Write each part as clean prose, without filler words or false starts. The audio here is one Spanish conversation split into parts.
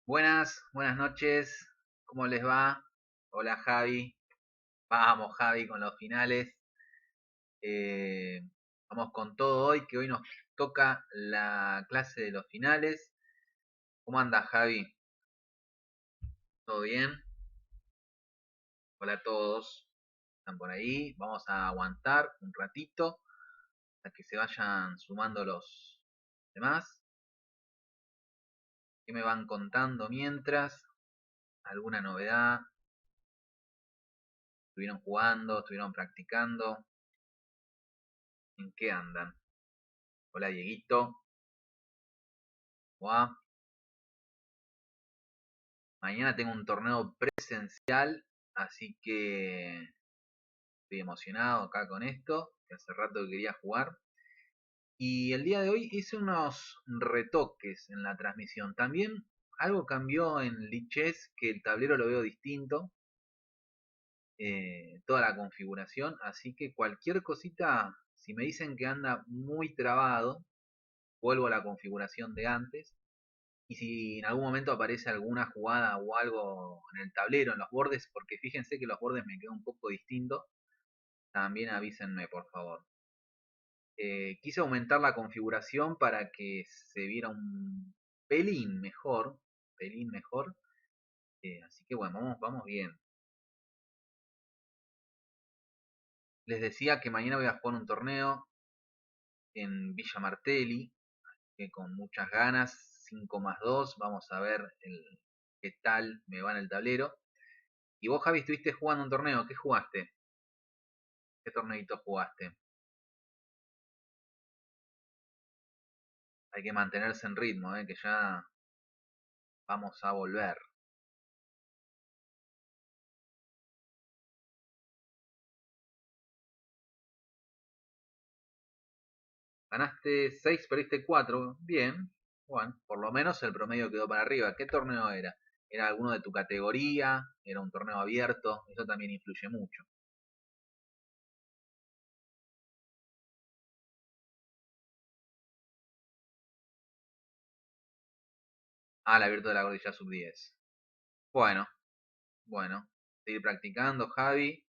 Buenas noches, ¿cómo les va? Hola Javi, vamos Javi con los finales. Eh, Vamos con todo hoy, que hoy nos toca la clase de los finales. ¿Cómo anda Javi? ¿Todo bien? Hola a todos, ¿están por ahí? Vamos a aguantar un ratito hasta que se vayan sumando los demás. ¿Qué me van contando mientras? ¿Alguna novedad? ¿Estuvieron jugando? ¿Estuvieron practicando? ¿En qué andan? Hola Dieguito. Guau. Mañana tengo un torneo presencial, así que estoy emocionado acá con esto, que hace rato que quería jugar. Y el día de hoy hice unos retoques en la transmisión. También algo cambió en Lichess, que el tablero lo veo distinto, toda la configuración, así que cualquier cosita, si me dicen que anda muy trabado, vuelvo a la configuración de antes. Y si en algún momento aparece alguna jugada o algo en el tablero, en los bordes, porque fíjense que los bordes me quedan un poco distintos, también avísenme por favor. Quise aumentar la configuración para que se viera un pelín mejor. Así que bueno, vamos bien. Les decía que mañana voy a jugar un torneo en Villa Martelli, que con muchas ganas, 5 más 2, vamos a ver qué tal me va en el tablero. Y vos, Javi, estuviste jugando un torneo, ¿qué jugaste? ¿Qué torneito jugaste? Hay que mantenerse en ritmo, que ya vamos a volver. Ganaste 6, perdiste 4. Bien. Bueno, por lo menos el promedio quedó para arriba. ¿Qué torneo era? ¿Era alguno de tu categoría? ¿Era un torneo abierto? Eso también influye mucho. Ah, el abierto de la cordillera sub 10. Bueno, bueno. Seguir practicando, Javi.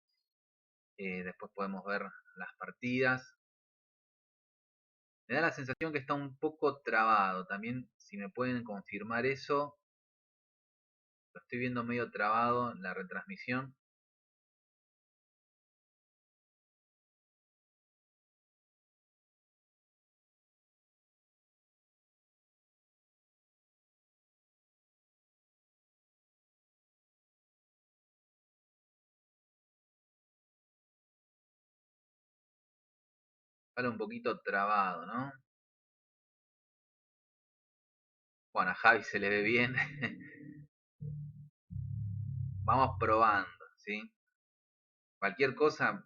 Después podemos ver las partidas. Me da la sensación que está un poco trabado. También, si me pueden confirmar eso, lo estoy viendo medio trabado en la retransmisión. Sale un poquito trabado, ¿no? Bueno, a Javi se le ve bien. Vamos probando, ¿sí? Cualquier cosa,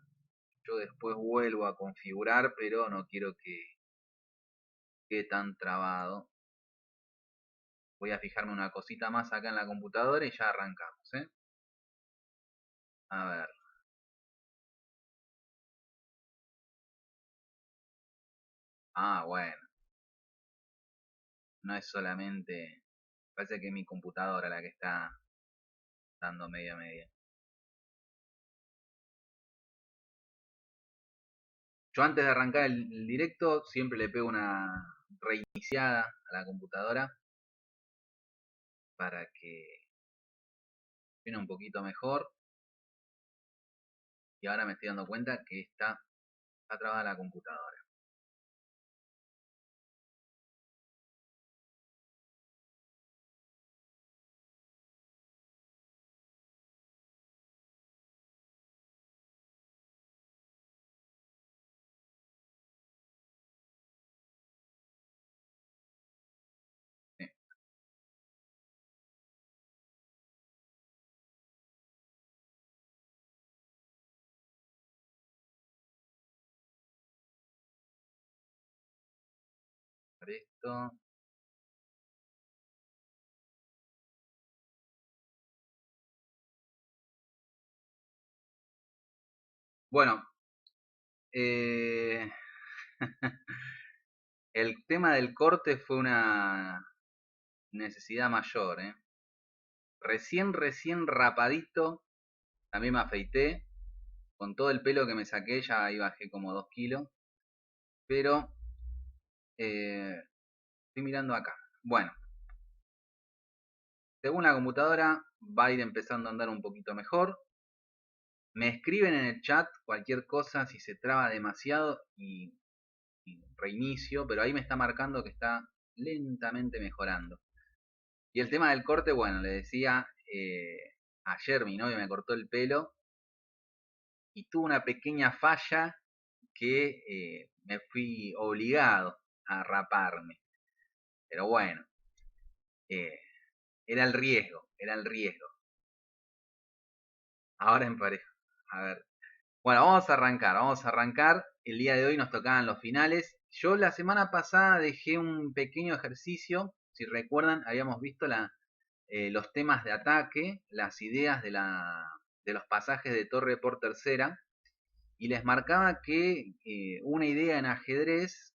yo después vuelvo a configurar, pero no quiero que quede tan trabado. Voy a fijarme una cosita más acá en la computadora y ya arrancamos, ¿eh? A ver. Ah, bueno. No es solamente... Parece que es mi computadora la que está dando media media. Yo antes de arrancar el directo siempre le pego una reiniciada a la computadora para que suene un poquito mejor. Y ahora me estoy dando cuenta que está trabada la computadora. Sí. Para esto. Bueno, eh, el tema del corte fue una necesidad mayor, ¿eh? recién rapadito. También me afeité. Con todo el pelo que me saqué ya ahí bajé como 2 kilos. Pero estoy mirando acá. Bueno, según la computadora va a ir empezando a andar un poquito mejor. Me escriben en el chat cualquier cosa si se traba demasiado y reinicio, pero ahí me está marcando que está lentamente mejorando. Y el tema del corte, bueno, le decía, ayer mi novio me cortó el pelo y tuvo una pequeña falla que me fui obligado a raparme. Pero bueno, eh, era el riesgo, era el riesgo. Ahora en pareja. A ver. Bueno, vamos a arrancar, vamos a arrancar. El día de hoy nos tocaban los finales. Yo la semana pasada dejé un pequeño ejercicio. Si recuerdan, habíamos visto los temas de ataque, las ideas de los pasajes de torre por tercera. Y les marcaba que una idea en ajedrez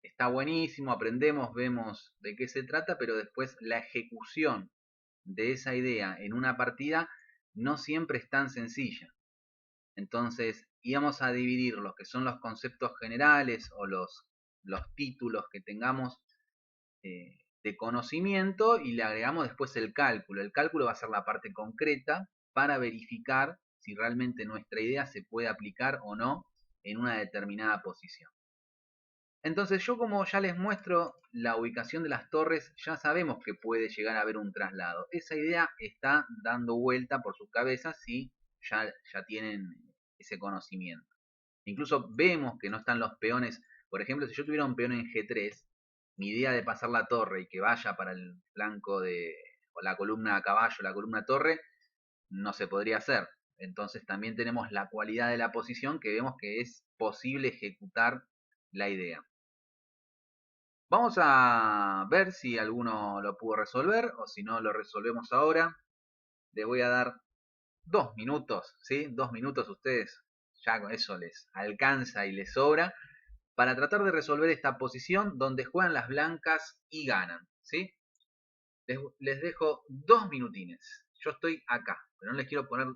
está buenísimo, aprendemos, vemos de qué se trata, pero después la ejecución de esa idea en una partida no siempre es tan sencilla. Entonces íbamos a dividir lo que son los conceptos generales o los títulos que tengamos de conocimiento y le agregamos después el cálculo. El cálculo va a ser la parte concreta para verificar si realmente nuestra idea se puede aplicar o no en una determinada posición. Entonces yo, como ya les muestro la ubicación de las torres, ya sabemos que puede llegar a haber un traslado. Esa idea está dando vuelta por sus cabezas si ya tienen ese conocimiento. Incluso vemos que no están los peones. Por ejemplo, si yo tuviera un peón en G3, mi idea de pasar la torre y que vaya para el flanco de o la columna caballo, la columna torre, no se podría hacer. Entonces también tenemos la cualidad de la posición que vemos que es posible ejecutar la idea. Vamos a ver si alguno lo pudo resolver o si no lo resolvemos ahora. Le voy a dar 2 minutos, ¿sí? 2 minutos, ustedes ya con eso les alcanza y les sobra para tratar de resolver esta posición donde juegan las blancas y ganan, ¿sí? Les dejo 2 minutines. Yo estoy acá, pero no les quiero poner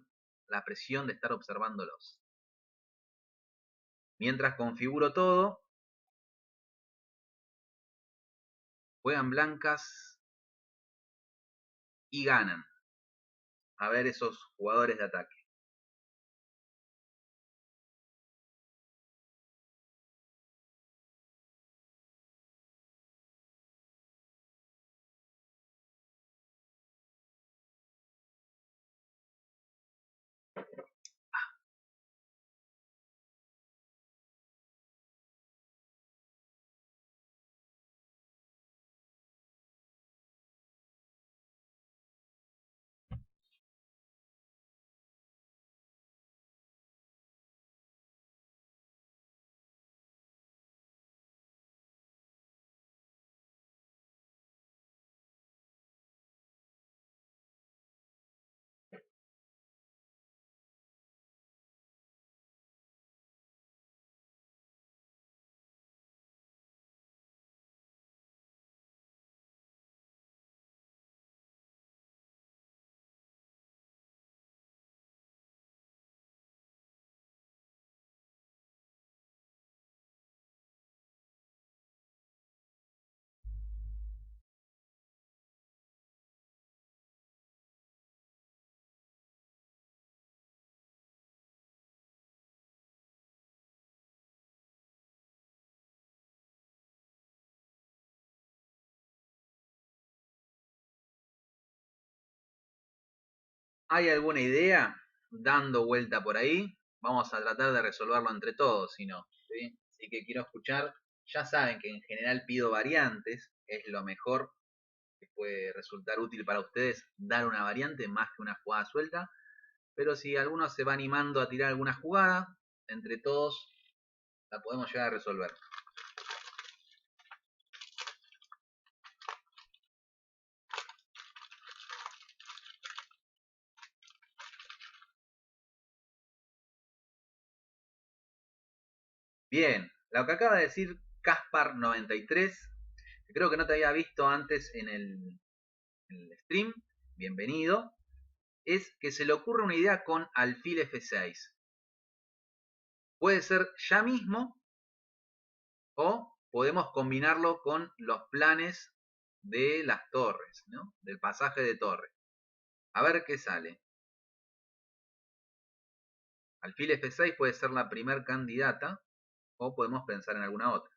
la presión de estar observándolos. Mientras configuro todo, juegan blancas y ganan. A ver esos jugadores de ataque. ¿Hay alguna idea dando vuelta por ahí? Vamos a tratar de resolverlo entre todos, si no. ¿Sí? Así que quiero escuchar. Ya saben que en general pido variantes, es lo mejor que puede resultar útil para ustedes dar una variante más que una jugada suelta. Pero si alguno se va animando a tirar alguna jugada, entre todos la podemos llegar a resolver. Bien, lo que acaba de decir Caspar93, que creo que no te había visto antes en el stream, bienvenido, es que se le ocurra una idea con alfil F6. Puede ser ya mismo o podemos combinarlo con los planes de las torres, ¿no? Del pasaje de torre. A ver qué sale. Alfil F6 puede ser la primer candidata o podemos pensar en alguna otra.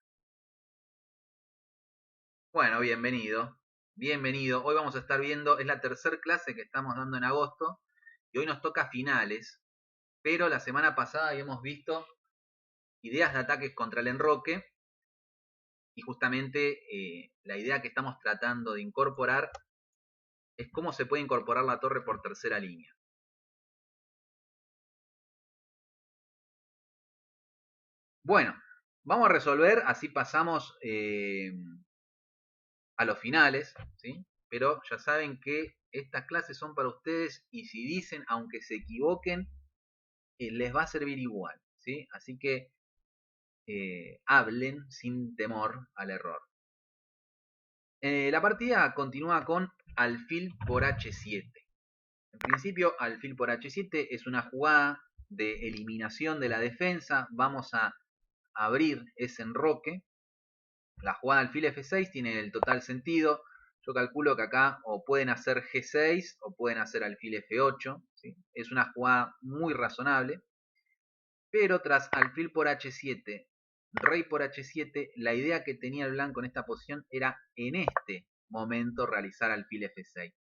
Bueno, bienvenido. Bienvenido. Hoy vamos a estar viendo, es la tercera clase que estamos dando en agosto y hoy nos toca finales, pero la semana pasada habíamos visto ideas de ataques contra el enroque y justamente la idea que estamos tratando de incorporar es cómo se puede incorporar la torre por tercera línea. Bueno, vamos a resolver, así pasamos a los finales, ¿sí? Pero ya saben que estas clases son para ustedes y si dicen, aunque se equivoquen, les va a servir igual, ¿sí? Así que hablen sin temor al error. La partida continúa con alfil por h7. En principio, alfil por h7 es una jugada de eliminación de la defensa. Vamos a abrir ese enroque. La jugada alfil f6 tiene el total sentido. Yo calculo que acá o pueden hacer g6 o pueden hacer alfil f8. ¿Sí? Es una jugada muy razonable. Pero tras alfil por h7, rey por h7, la idea que tenía el blanco en esta posición era en este momento realizar alfil f6.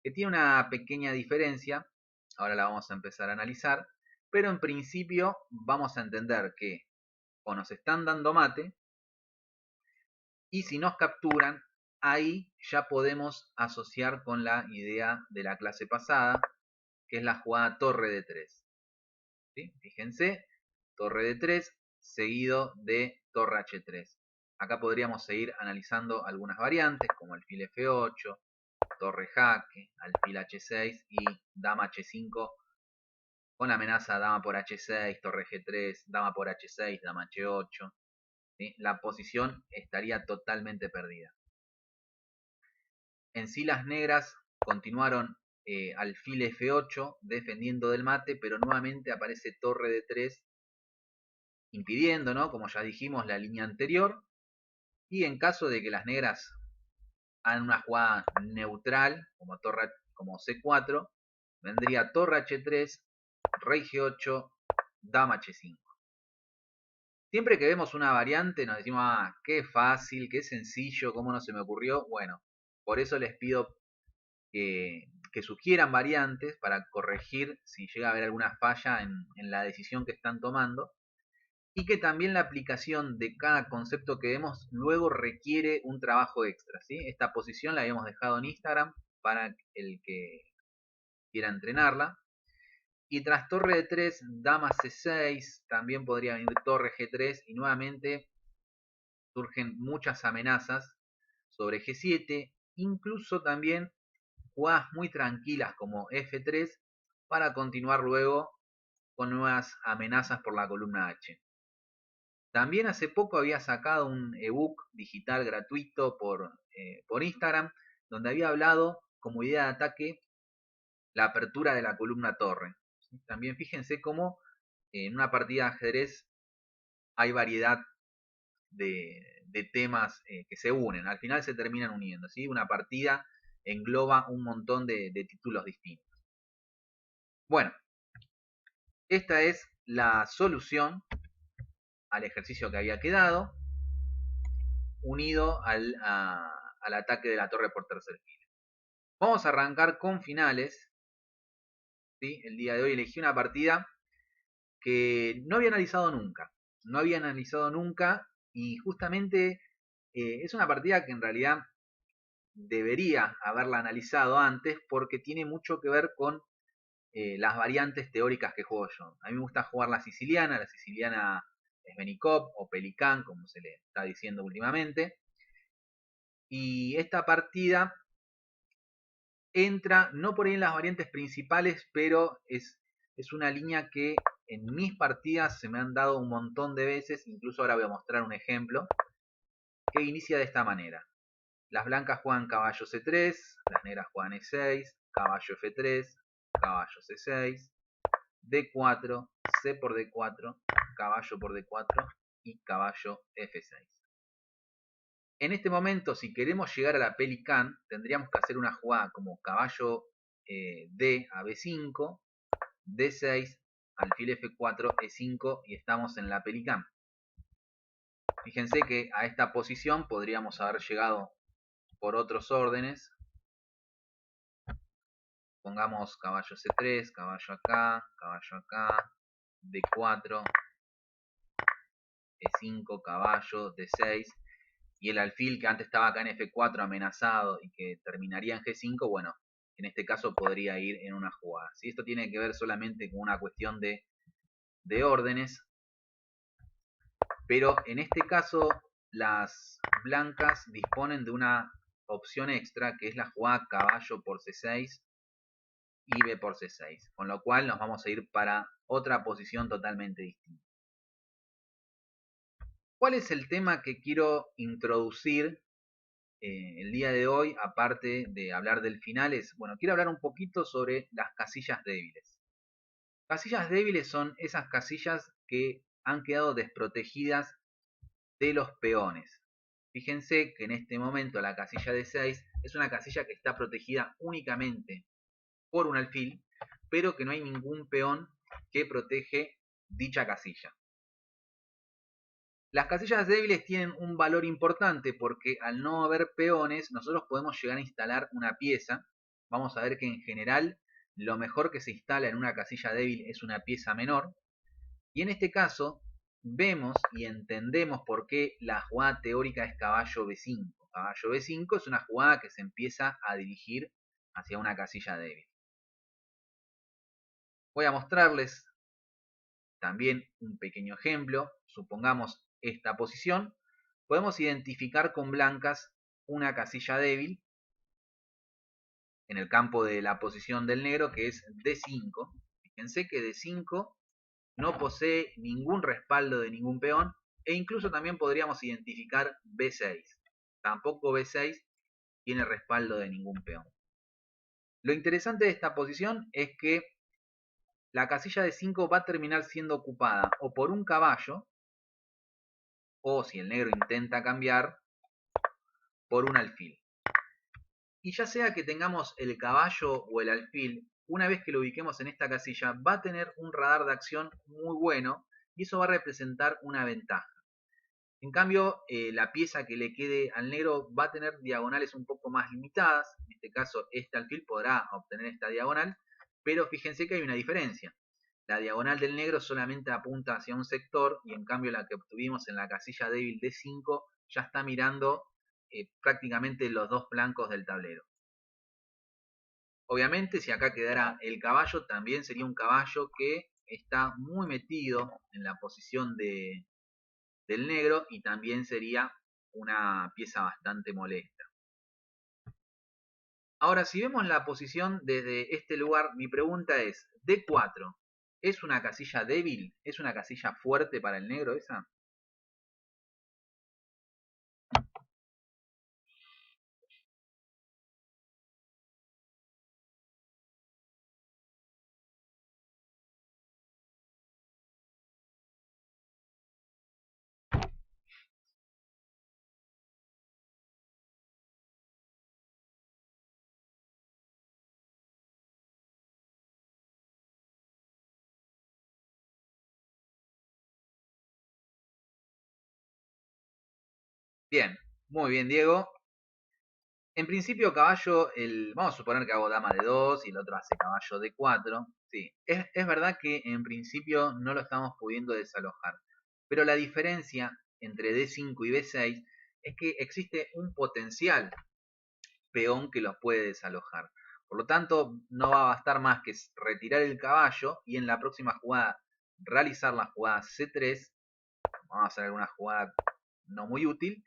Que tiene una pequeña diferencia, ahora la vamos a empezar a analizar, pero en principio vamos a entender que o nos están dando mate, y si nos capturan, ahí ya podemos asociar con la idea de la clase pasada, que es la jugada torre de 3. ¿Sí? Fíjense, torre de 3 seguido de torre h3. Acá podríamos seguir analizando algunas variantes, como alfil f8, torre jaque, alfil h6 y dama h5 con la amenaza dama por h6, torre g3, dama por h6, dama h8. ¿Sí? La posición estaría totalmente perdida. En sí las negras continuaron alfil f8 defendiendo del mate, pero nuevamente aparece torre de 3 impidiendo, ¿no? Como ya dijimos, la línea anterior. Y en caso de que las negras hagan una jugada neutral, como c4, vendría torre h3, rey g8, dama h5. Siempre que vemos una variante nos decimos, ah, qué fácil, qué sencillo, cómo no se me ocurrió. Bueno, por eso les pido que sugieran variantes para corregir si llega a haber alguna falla en la decisión que están tomando. Y que también la aplicación de cada concepto que vemos luego requiere un trabajo extra, ¿sí? Esta posición la habíamos dejado en Instagram para el que quiera entrenarla. Y tras torre de 3, dama c6, también podría venir torre g3 y nuevamente surgen muchas amenazas sobre g7, incluso también jugadas muy tranquilas como f3 para continuar luego con nuevas amenazas por la columna h. También hace poco había sacado un ebook digital gratuito por Instagram, donde había hablado como idea de ataque la apertura de la columna torre. También fíjense cómo en una partida de ajedrez hay variedad de temas que se unen. Al final se terminan uniendo. ¿Sí? Una partida engloba un montón de títulos distintos. Bueno, esta es la solución al ejercicio que había quedado, unido al ataque de la torre por tercer fila. Vamos a arrancar con finales. ¿Sí? El día de hoy elegí una partida que no había analizado nunca. No había analizado nunca y justamente es una partida que en realidad debería haberla analizado antes porque tiene mucho que ver con las variantes teóricas que juego yo. A mí me gusta jugar la siciliana Svenikov o Pelicán, como se le está diciendo últimamente. Y esta partida entra, no por ahí en las variantes principales, pero es una línea que en mis partidas se me han dado un montón de veces, incluso ahora voy a mostrar un ejemplo, que inicia de esta manera. Las blancas juegan caballo c3, las negras juegan e6, caballo F3, caballo C6, D4, C por D4, caballo por D4 y caballo F6. En este momento, si queremos llegar a la Pelicán, tendríamos que hacer una jugada como caballo D a B5, D6, alfil F4, E5 y estamos en la Pelicán. Fíjense que a esta posición podríamos haber llegado por otros órdenes. Pongamos caballo C3, caballo acá, D4, E5, caballo, D6. Y el alfil que antes estaba acá en F4 amenazado y que terminaría en G5, bueno, en este caso podría ir en una jugada. ¿Sí? Esto tiene que ver solamente con una cuestión de órdenes. Pero en este caso las blancas disponen de una opción extra que es la jugada caballo por C6 y B por C6. Con lo cual nos vamos a ir para otra posición totalmente distinta. ¿Cuál es el tema que quiero introducir el día de hoy, aparte de hablar del finales? Bueno, quiero hablar un poquito sobre las casillas débiles. Casillas débiles son esas casillas que han quedado desprotegidas de los peones. Fíjense que en este momento la casilla de 6 es una casilla que está protegida únicamente por un alfil, pero que no hay ningún peón que protege dicha casilla. Las casillas débiles tienen un valor importante porque al no haber peones nosotros podemos llegar a instalar una pieza. Vamos a ver que en general lo mejor que se instala en una casilla débil es una pieza menor. Y en este caso vemos y entendemos por qué la jugada teórica es caballo B5. Caballo B5 es una jugada que se empieza a dirigir hacia una casilla débil. Voy a mostrarles también un pequeño ejemplo. Supongamos esta posición. Podemos identificar con blancas una casilla débil en el campo de la posición del negro, que es D5. Fíjense que D5 no posee ningún respaldo de ningún peón, e incluso también podríamos identificar B6. Tampoco B6 tiene respaldo de ningún peón. Lo interesante de esta posición es que la casilla de 5 va a terminar siendo ocupada o por un caballo, o si el negro intenta cambiar, por un alfil. Y ya sea que tengamos el caballo o el alfil, una vez que lo ubiquemos en esta casilla, va a tener un radar de acción muy bueno y eso va a representar una ventaja. En cambio, la pieza que le quede al negro va a tener diagonales un poco más limitadas. En este caso, este alfil podrá obtener esta diagonal, pero fíjense que hay una diferencia. La diagonal del negro solamente apunta hacia un sector y en cambio la que obtuvimos en la casilla débil D5 ya está mirando prácticamente los dos flancos del tablero. Obviamente, si acá quedara el caballo, también sería un caballo que está muy metido en la posición del negro y también sería una pieza bastante molesta. Ahora, si vemos la posición desde este lugar, mi pregunta es, D4, ¿es una casilla débil? ¿Es una casilla fuerte para el negro esa? Bien, muy bien, Diego. En principio, caballo, vamos a suponer que hago dama de 2 y el otro hace caballo de 4. Sí, es verdad que en principio no lo estamos pudiendo desalojar. Pero la diferencia entre D5 y B6 es que existe un potencial peón que los puede desalojar. Por lo tanto, no va a bastar más que retirar el caballo y en la próxima jugada realizar la jugada C3. Vamos a hacer alguna jugada no muy útil.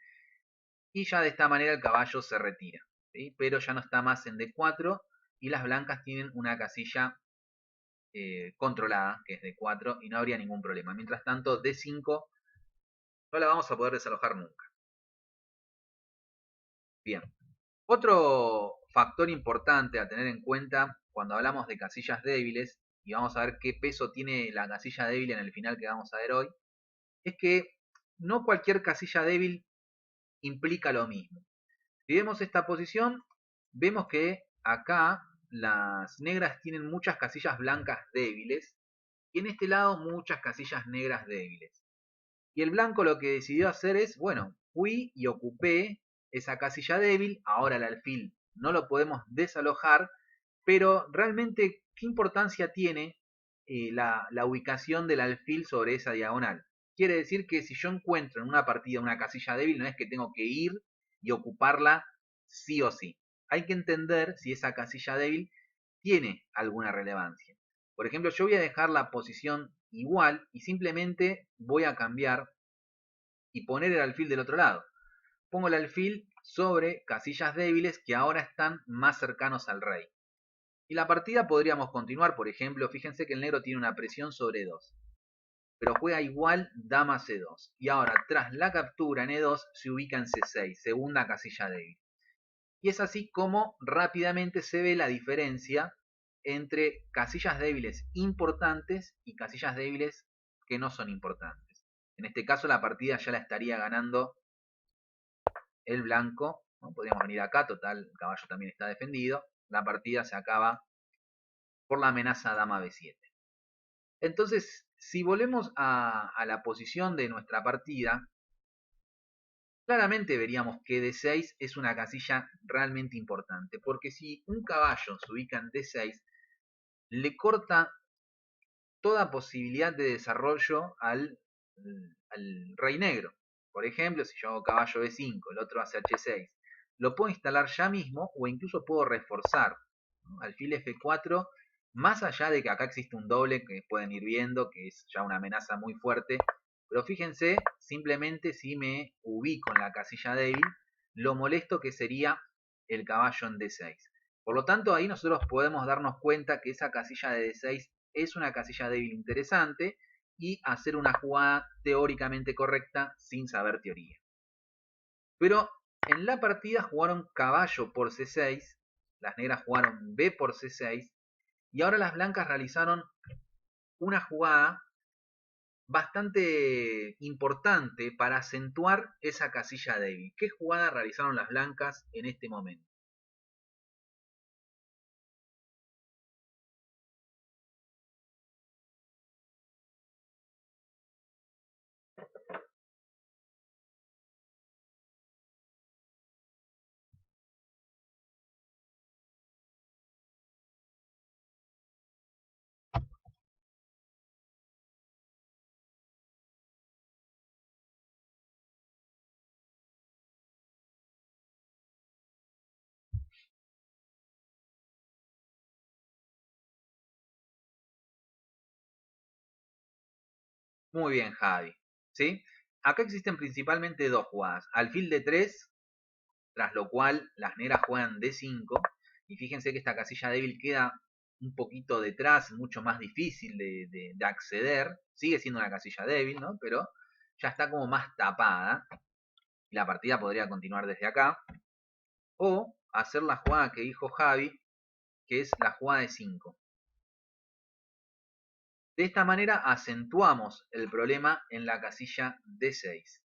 Y ya de esta manera el caballo se retira, ¿sí? Pero ya no está más en D4 y las blancas tienen una casilla controlada, que es D4, y no habría ningún problema. Mientras tanto, D5 no la vamos a poder desalojar nunca. Bien. Otro factor importante a tener en cuenta cuando hablamos de casillas débiles, y vamos a ver qué peso tiene la casilla débil en el final que vamos a ver hoy, es que no cualquier casilla débil implica lo mismo. Si vemos esta posición, vemos que acá las negras tienen muchas casillas blancas débiles y en este lado muchas casillas negras débiles. Y el blanco lo que decidió hacer es, bueno, fui y ocupé esa casilla débil, ahora el alfil no lo podemos desalojar, pero realmente, ¿qué importancia tiene la ubicación del alfil sobre esa diagonal? Quiere decir que si yo encuentro en una partida una casilla débil, no es que tengo que ir y ocuparla sí o sí. Hay que entender si esa casilla débil tiene alguna relevancia. Por ejemplo, yo voy a dejar la posición igual y simplemente voy a cambiar y poner el alfil del otro lado. Pongo el alfil sobre casillas débiles que ahora están más cercanos al rey. Y la partida podríamos continuar, por ejemplo, fíjense que el negro tiene una presión sobre 2, pero juega igual dama c2. Y ahora, tras la captura en e2, se ubica en c6, segunda casilla débil. Y es así como rápidamente se ve la diferencia entre casillas débiles importantes y casillas débiles que no son importantes. En este caso la partida ya la estaría ganando el blanco, ¿no? Podríamos venir acá, total, el caballo también está defendido. La partida se acaba por la amenaza dama b7. Entonces, si volvemos a la posición de nuestra partida, claramente veríamos que d6 es una casilla realmente importante, porque si un caballo se ubica en d6, le corta toda posibilidad de desarrollo al rey negro. Por ejemplo, si yo hago caballo b5, el otro hace h6, lo puedo instalar ya mismo o incluso puedo reforzar, ¿no? Alfil f4, más allá de que acá existe un doble que pueden ir viendo, que es ya una amenaza muy fuerte, pero fíjense simplemente si me ubico en la casilla débil, lo molesto que sería el caballo en d6. Por lo tanto, ahí nosotros podemos darnos cuenta que esa casilla de d6 es una casilla débil interesante y hacer una jugada teóricamente correcta sin saber teoría. Pero en la partida jugaron caballo por c6, las negras jugaron b por c6 y ahora las blancas realizaron una jugada bastante importante para acentuar esa casilla débil. ¿Qué jugada realizaron las blancas en este momento? Muy bien, Javi. ¿Sí? Acá existen principalmente dos jugadas. Alfil de 3, tras lo cual las negras juegan d5. Y fíjense que esta casilla débil queda un poquito detrás, mucho más difícil de acceder. Sigue siendo una casilla débil, ¿no? Pero ya está como más tapada. Y la partida podría continuar desde acá. O hacer la jugada que dijo Javi, que es la jugada de 5. De esta manera acentuamos el problema en la casilla d6.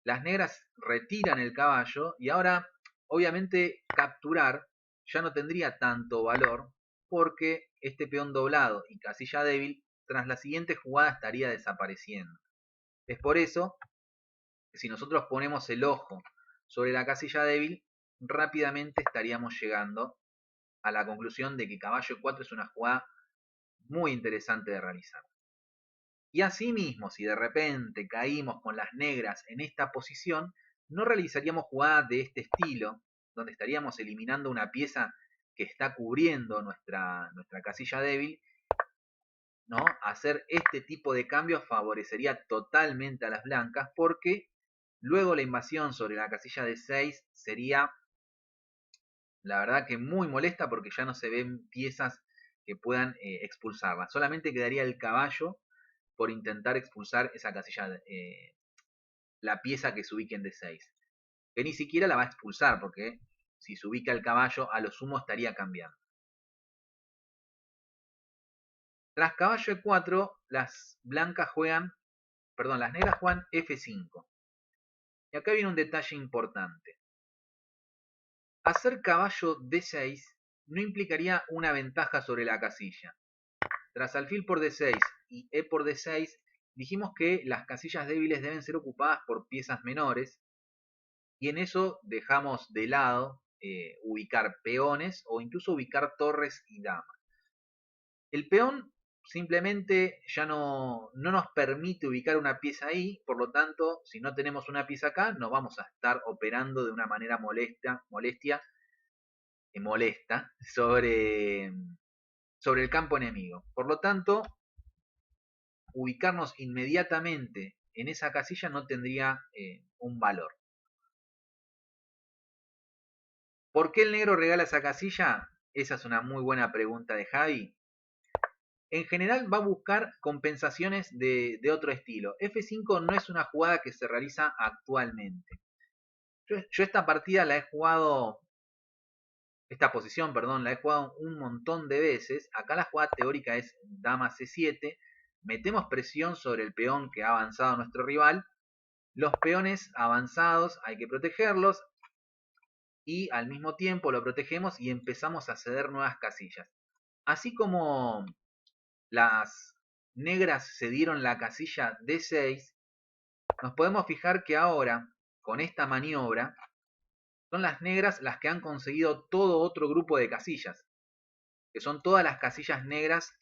Las negras retiran el caballo y ahora obviamente capturar ya no tendría tanto valor porque este peón doblado y casilla débil tras la siguiente jugada estaría desapareciendo. Es por eso que si nosotros ponemos el ojo sobre la casilla débil, rápidamente estaríamos llegando a la conclusión de que caballo 4 es una jugada muy interesante de realizar. Y asimismo, si de repente caímos con las negras en esta posición, no realizaríamos jugadas de este estilo, donde estaríamos eliminando una pieza que está cubriendo nuestra casilla débil, ¿no? Hacer este tipo de cambios favorecería totalmente a las blancas, porque luego la invasión sobre la casilla de 6 sería, la verdad que muy molesta, porque ya no se ven piezas que puedan expulsarla. Solamente quedaría el caballo por intentar expulsar esa casilla, la pieza que se ubique en D6. Que ni siquiera la va a expulsar, porque si se ubica el caballo, a lo sumo estaría cambiando. Tras caballo E4, las blancas juegan, perdón, las negras juegan F5. Y acá viene un detalle importante. Hacer caballo D6 no implicaría una ventaja sobre la casilla. Tras alfil por D6 y E por D6, dijimos que las casillas débiles deben ser ocupadas por piezas menores, y en eso dejamos de lado ubicar peones o incluso ubicar torres y damas. El peón simplemente ya no nos permite ubicar una pieza ahí, por lo tanto, si no tenemos una pieza acá, nos vamos a estar operando de una manera molesta sobre el campo enemigo. Por lo tanto, ubicarnos inmediatamente en esa casilla no tendría un valor. ¿Por qué el negro regala esa casilla? Esa es una muy buena pregunta de Javi. En general va a buscar compensaciones de otro estilo. F5 no es una jugada que se realiza actualmente. Yo esta partida la he jugado, esta posición, perdón, la he jugado un montón de veces. Acá la jugada teórica es dama C7. Metemos presión sobre el peón que ha avanzado nuestro rival. Los peones avanzados hay que protegerlos y al mismo tiempo lo protegemos y empezamos a ceder nuevas casillas. Así como las negras cedieron la casilla D6, nos podemos fijar que ahora, con esta maniobra, son las negras las que han conseguido todo otro grupo de casillas, que son todas las casillas negras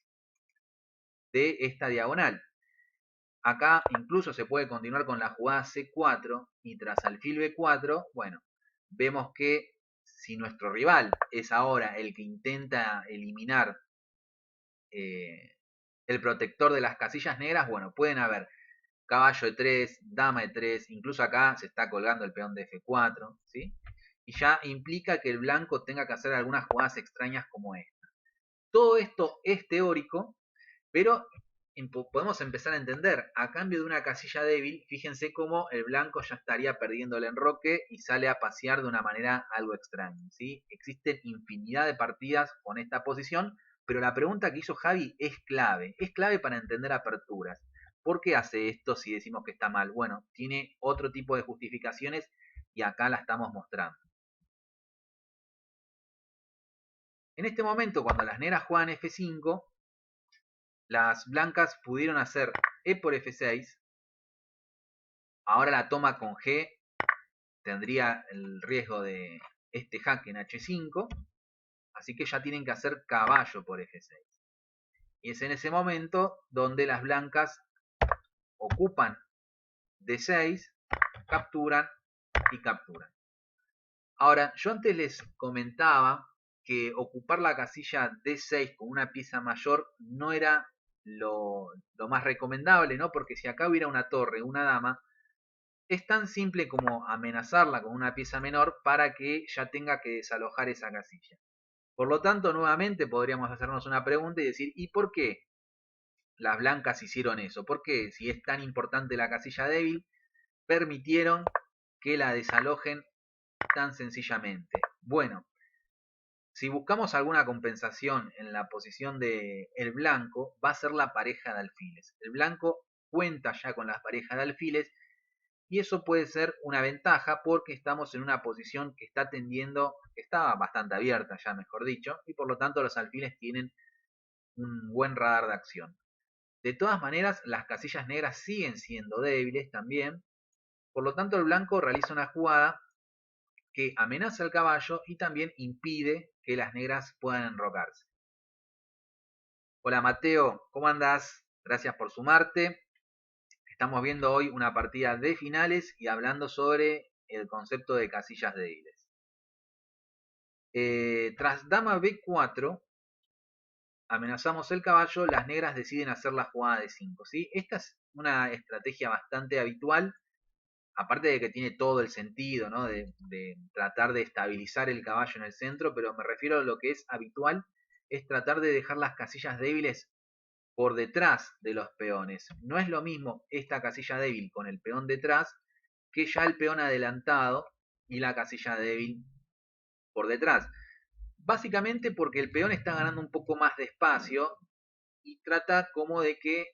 de esta diagonal. Acá incluso se puede continuar con la jugada C4 y tras alfil B4, bueno, vemos que si nuestro rival es ahora el que intenta eliminar el protector de las casillas negras, bueno, pueden haber caballo E3, dama E3, incluso acá se está colgando el peón de F4, ¿sí? Y ya implica que el blanco tenga que hacer algunas jugadas extrañas como esta. Todo esto es teórico, pero podemos empezar a entender, a cambio de una casilla débil, fíjense cómo el blanco ya estaría perdiendo el enroque y sale a pasear de una manera algo extraña, ¿sí? Existen infinidad de partidas con esta posición, pero la pregunta que hizo Javi es clave para entender aperturas. ¿Por qué hace esto si decimos que está mal? Bueno, tiene otro tipo de justificaciones y acá la estamos mostrando. En este momento, cuando las negras juegan F5, las blancas pudieron hacer E por F6. Ahora la toma con G tendría el riesgo de este jaque en H5. Así que ya tienen que hacer caballo por F6. Y es en ese momento donde las blancas ocupan D6, capturan y capturan. Ahora, yo antes les comentaba que ocupar la casilla D6 con una pieza mayor no era lo más recomendable, ¿no? Porque si acá hubiera una torre, una dama, es tan simple como amenazarla con una pieza menor para que ya tenga que desalojar esa casilla. Por lo tanto, nuevamente podríamos hacernos una pregunta y decir, ¿y por qué las blancas hicieron eso? ¿Por qué, si es tan importante la casilla débil, permitieron que la desalojen tan sencillamente? Bueno, si buscamos alguna compensación en la posición del blanco, va a ser la pareja de alfiles. El blanco cuenta ya con las parejas de alfiles y eso puede ser una ventaja porque estamos en una posición que está tendiendo, está bastante abierta ya mejor dicho, y por lo tanto los alfiles tienen un buen radar de acción. De todas maneras, las casillas negras siguen siendo débiles también, por lo tanto el blanco realiza una jugada que amenaza al caballo y también impide que las negras puedan enrocarse. Hola Mateo, ¿cómo andás? Gracias por sumarte. Estamos viendo hoy una partida de finales y hablando sobre el concepto de casillas débiles. Tras dama B4, amenazamos el caballo, las negras deciden hacer la jugada de 5. ¿Sí? Esta es una estrategia bastante habitual, aparte de que tiene todo el sentido, ¿no? de tratar de estabilizar el caballo en el centro, pero me refiero a lo que es habitual, es tratar de dejar las casillas débiles por detrás de los peones. No es lo mismo esta casilla débil con el peón detrás que ya el peón adelantado y la casilla débil por detrás. Básicamente porque el peón está ganando un poco más de espacio y trata como de que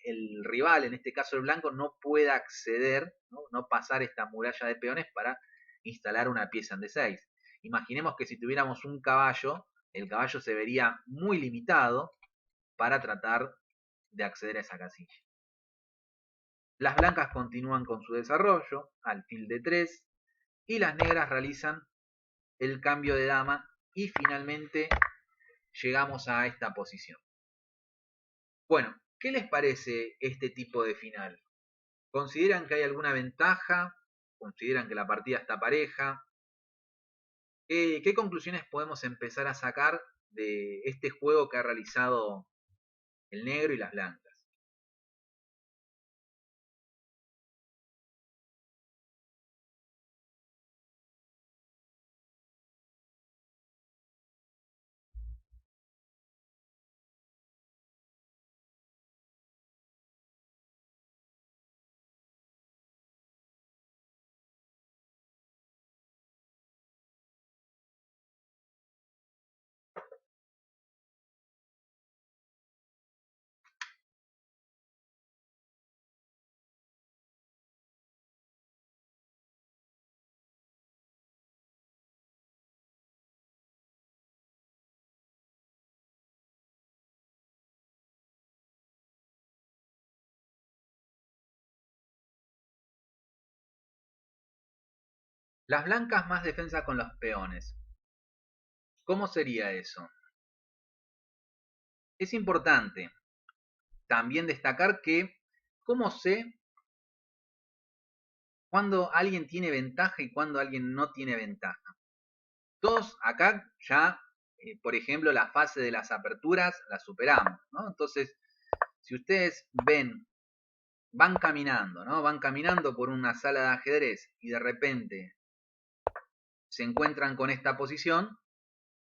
el rival, en este caso el blanco, no pueda acceder, no pasar esta muralla de peones para instalar una pieza en D6. Imaginemos que si tuviéramos un caballo, el caballo se vería muy limitado para tratar de acceder a esa casilla. Las blancas continúan con su desarrollo, alfil D3, y las negras realizan el cambio de dama y finalmente llegamos a esta posición. Bueno, ¿qué les parece este tipo de final? ¿Consideran que hay alguna ventaja? ¿Consideran que la partida está pareja? ¿Qué conclusiones podemos empezar a sacar de este juego que ha realizado el negro y las blancas? Las blancas más defensa con los peones. ¿Cómo sería eso? Es importante también destacar que, ¿cómo sé cuando alguien tiene ventaja y cuando alguien no tiene ventaja? Todos acá ya, por ejemplo, la fase de las aperturas la superamos, ¿no? Entonces, si ustedes ven, van caminando, ¿no? Van caminando por una sala de ajedrez y de repente se encuentran con esta posición,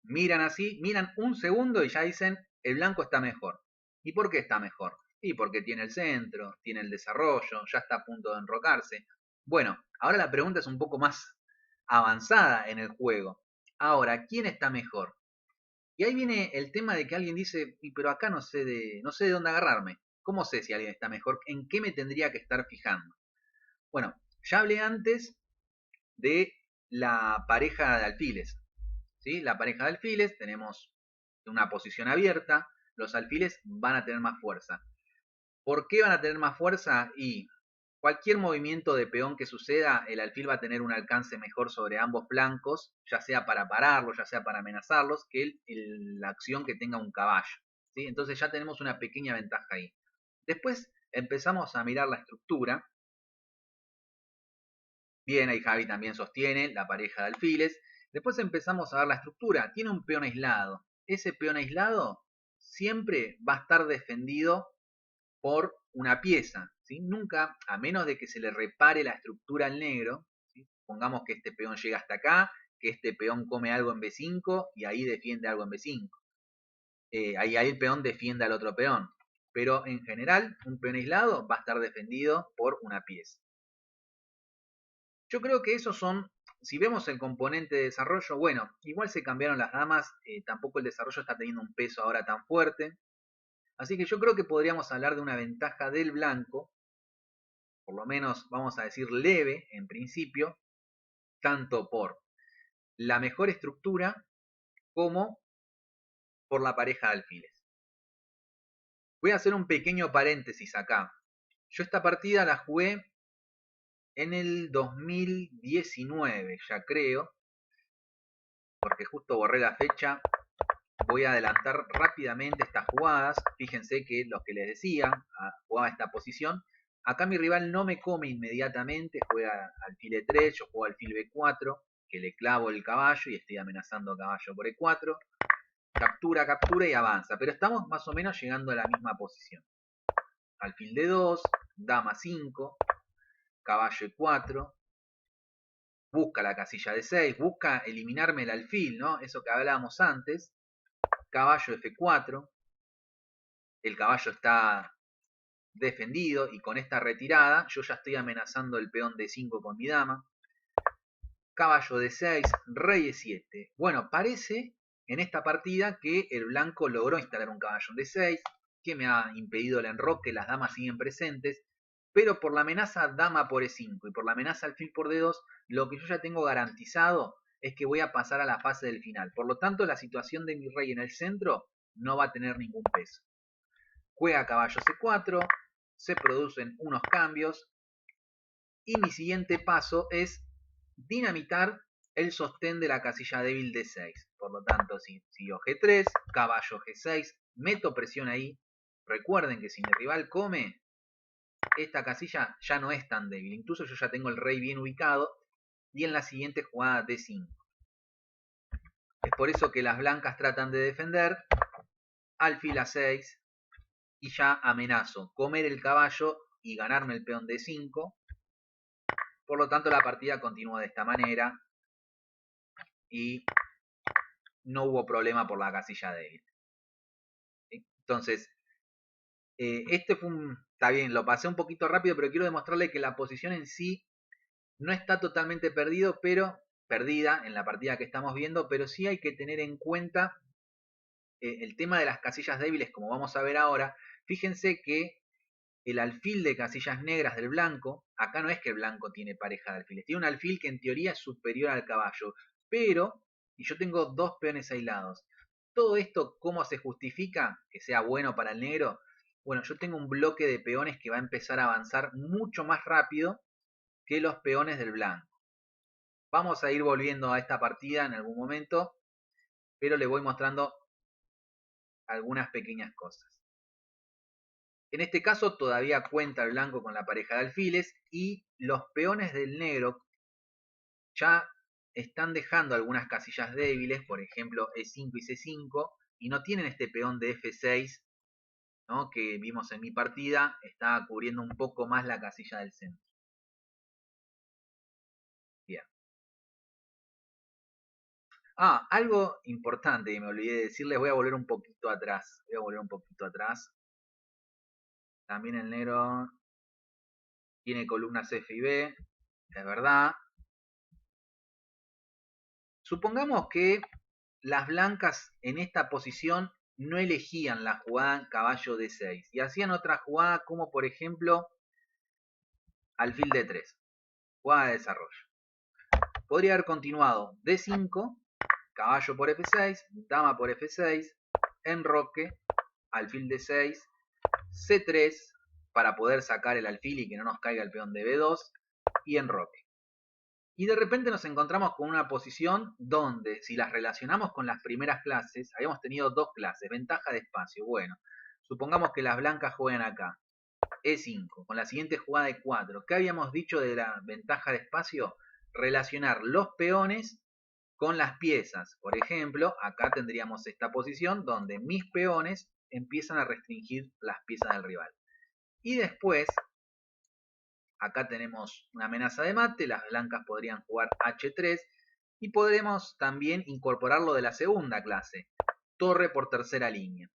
miran así, miran un segundo y ya dicen, el blanco está mejor. ¿Y por qué está mejor? Y porque tiene el centro, tiene el desarrollo, ya está a punto de enrocarse. Bueno, ahora la pregunta es un poco más avanzada en el juego. Ahora, ¿quién está mejor? Y ahí viene el tema de que alguien dice, pero acá no sé de dónde agarrarme. ¿Cómo sé si alguien está mejor? ¿En qué me tendría que estar fijando? Bueno, ya hablé antes de la pareja de alfiles. ¿Sí? La pareja de alfiles, tenemos una posición abierta, los alfiles van a tener más fuerza. ¿Por qué van a tener más fuerza? Y cualquier movimiento de peón que suceda, el alfil va a tener un alcance mejor sobre ambos flancos, ya sea para pararlos, ya sea para amenazarlos, que la acción que tenga un caballo. ¿Sí? Entonces ya tenemos una pequeña ventaja ahí. Después empezamos a mirar la estructura. Bien, ahí Javi también sostiene la pareja de alfiles. Después empezamos a ver la estructura. Tiene un peón aislado. Ese peón aislado siempre va a estar defendido por una pieza. ¿Sí? Nunca, a menos de que se le repare la estructura al negro, ¿sí? Pongamos que este peón llega hasta acá, que este peón come algo en B5 y ahí defiende algo en B5. Ahí el peón defiende al otro peón. Pero en general, un peón aislado va a estar defendido por una pieza. Yo creo que esos son, si vemos el componente de desarrollo, bueno, igual se cambiaron las damas, tampoco el desarrollo está teniendo un peso ahora tan fuerte. Así que yo creo que podríamos hablar de una ventaja del blanco, por lo menos vamos a decir leve en principio, tanto por la mejor estructura como por la pareja de alfiles. Voy a hacer un pequeño paréntesis acá. Yo esta partida la jugué en el 2019, ya creo, porque justo borré la fecha. Voy a adelantar rápidamente estas jugadas. Fíjense que lo que les decía, jugaba esta posición. Acá mi rival no me come inmediatamente, juega alfil E3, yo juego alfil B4, que le clavo el caballo y estoy amenazando a caballo por E4. Captura, captura y avanza. Pero estamos más o menos llegando a la misma posición. Alfil D2, dama 5, caballo E4. Busca la casilla de 6, busca eliminarme el alfil, ¿no? Eso que hablábamos antes. Caballo F4, el caballo está defendido y con esta retirada yo ya estoy amenazando el peón D5 con mi dama. caballo D6, rey E7. Bueno, parece en esta partida que el blanco logró instalar un caballo en D6, que me ha impedido el enroque, las damas siguen presentes, pero por la amenaza dama por E5 y por la amenaza alfil por D2, lo que yo ya tengo garantizado es que voy a pasar a la fase del final. Por lo tanto, la situación de mi rey en el centro no va a tener ningún peso. Juega caballo C4, se producen unos cambios y mi siguiente paso es dinamitar el sostén de la casilla débil D6. Por lo tanto, si siguió G3, caballo G6, meto presión ahí. Recuerden que si mi rival come, esta casilla ya no es tan débil. Incluso yo ya tengo el rey bien ubicado. Y en la siguiente jugada D5. Es por eso que las blancas tratan de defender. Alfil A6. Y ya amenazo comer el caballo y ganarme el peón D5. Por lo tanto, la partida continúa de esta manera. Y no hubo problema por la casilla débil. Entonces, este fue está bien, lo pasé un poquito rápido, pero quiero demostrarle que la posición en sí no está totalmente perdida en la partida que estamos viendo, pero sí hay que tener en cuenta el tema de las casillas débiles, como vamos a ver ahora. Fíjense que el alfil de casillas negras del blanco, acá no es que el blanco tiene pareja de alfiles, tiene un alfil que en teoría es superior al caballo, pero, y yo tengo dos peones aislados. Todo esto, ¿cómo se justifica que sea bueno para el negro? Bueno, yo tengo un bloque de peones que va a empezar a avanzar mucho más rápido que los peones del blanco. Vamos a ir volviendo a esta partida en algún momento, pero le voy mostrando algunas pequeñas cosas. En este caso todavía cuenta el blanco con la pareja de alfiles y los peones del negro ya están dejando algunas casillas débiles, por ejemplo E5 y C5, y no tienen este peón de F6, ¿no?, que vimos en mi partida, está cubriendo un poco más la casilla del centro. Bien. Algo importante que me olvidé de decirles, voy a volver un poquito atrás. También el negro tiene columnas F y B, es verdad. Supongamos que las blancas en esta posición no elegían la jugada caballo D6 y hacían otra jugada como por ejemplo alfil D3, jugada de desarrollo. Podría haber continuado D5, caballo por F6, dama por F6, enroque, alfil D6, C3 para poder sacar el alfil y que no nos caiga el peón de B2 y enroque. Y de repente nos encontramos con una posición donde, si las relacionamos con las primeras clases, habíamos tenido dos clases, ventaja de espacio. Bueno, supongamos que las blancas juegan acá, E5, con la siguiente jugada de 4. ¿Qué habíamos dicho de la ventaja de espacio? Relacionar los peones con las piezas. Por ejemplo, acá tendríamos esta posición donde mis peones empiezan a restringir las piezas del rival. Y después, acá tenemos una amenaza de mate, las blancas podrían jugar H3 y podremos también incorporar lo de la segunda clase, torre por tercera línea.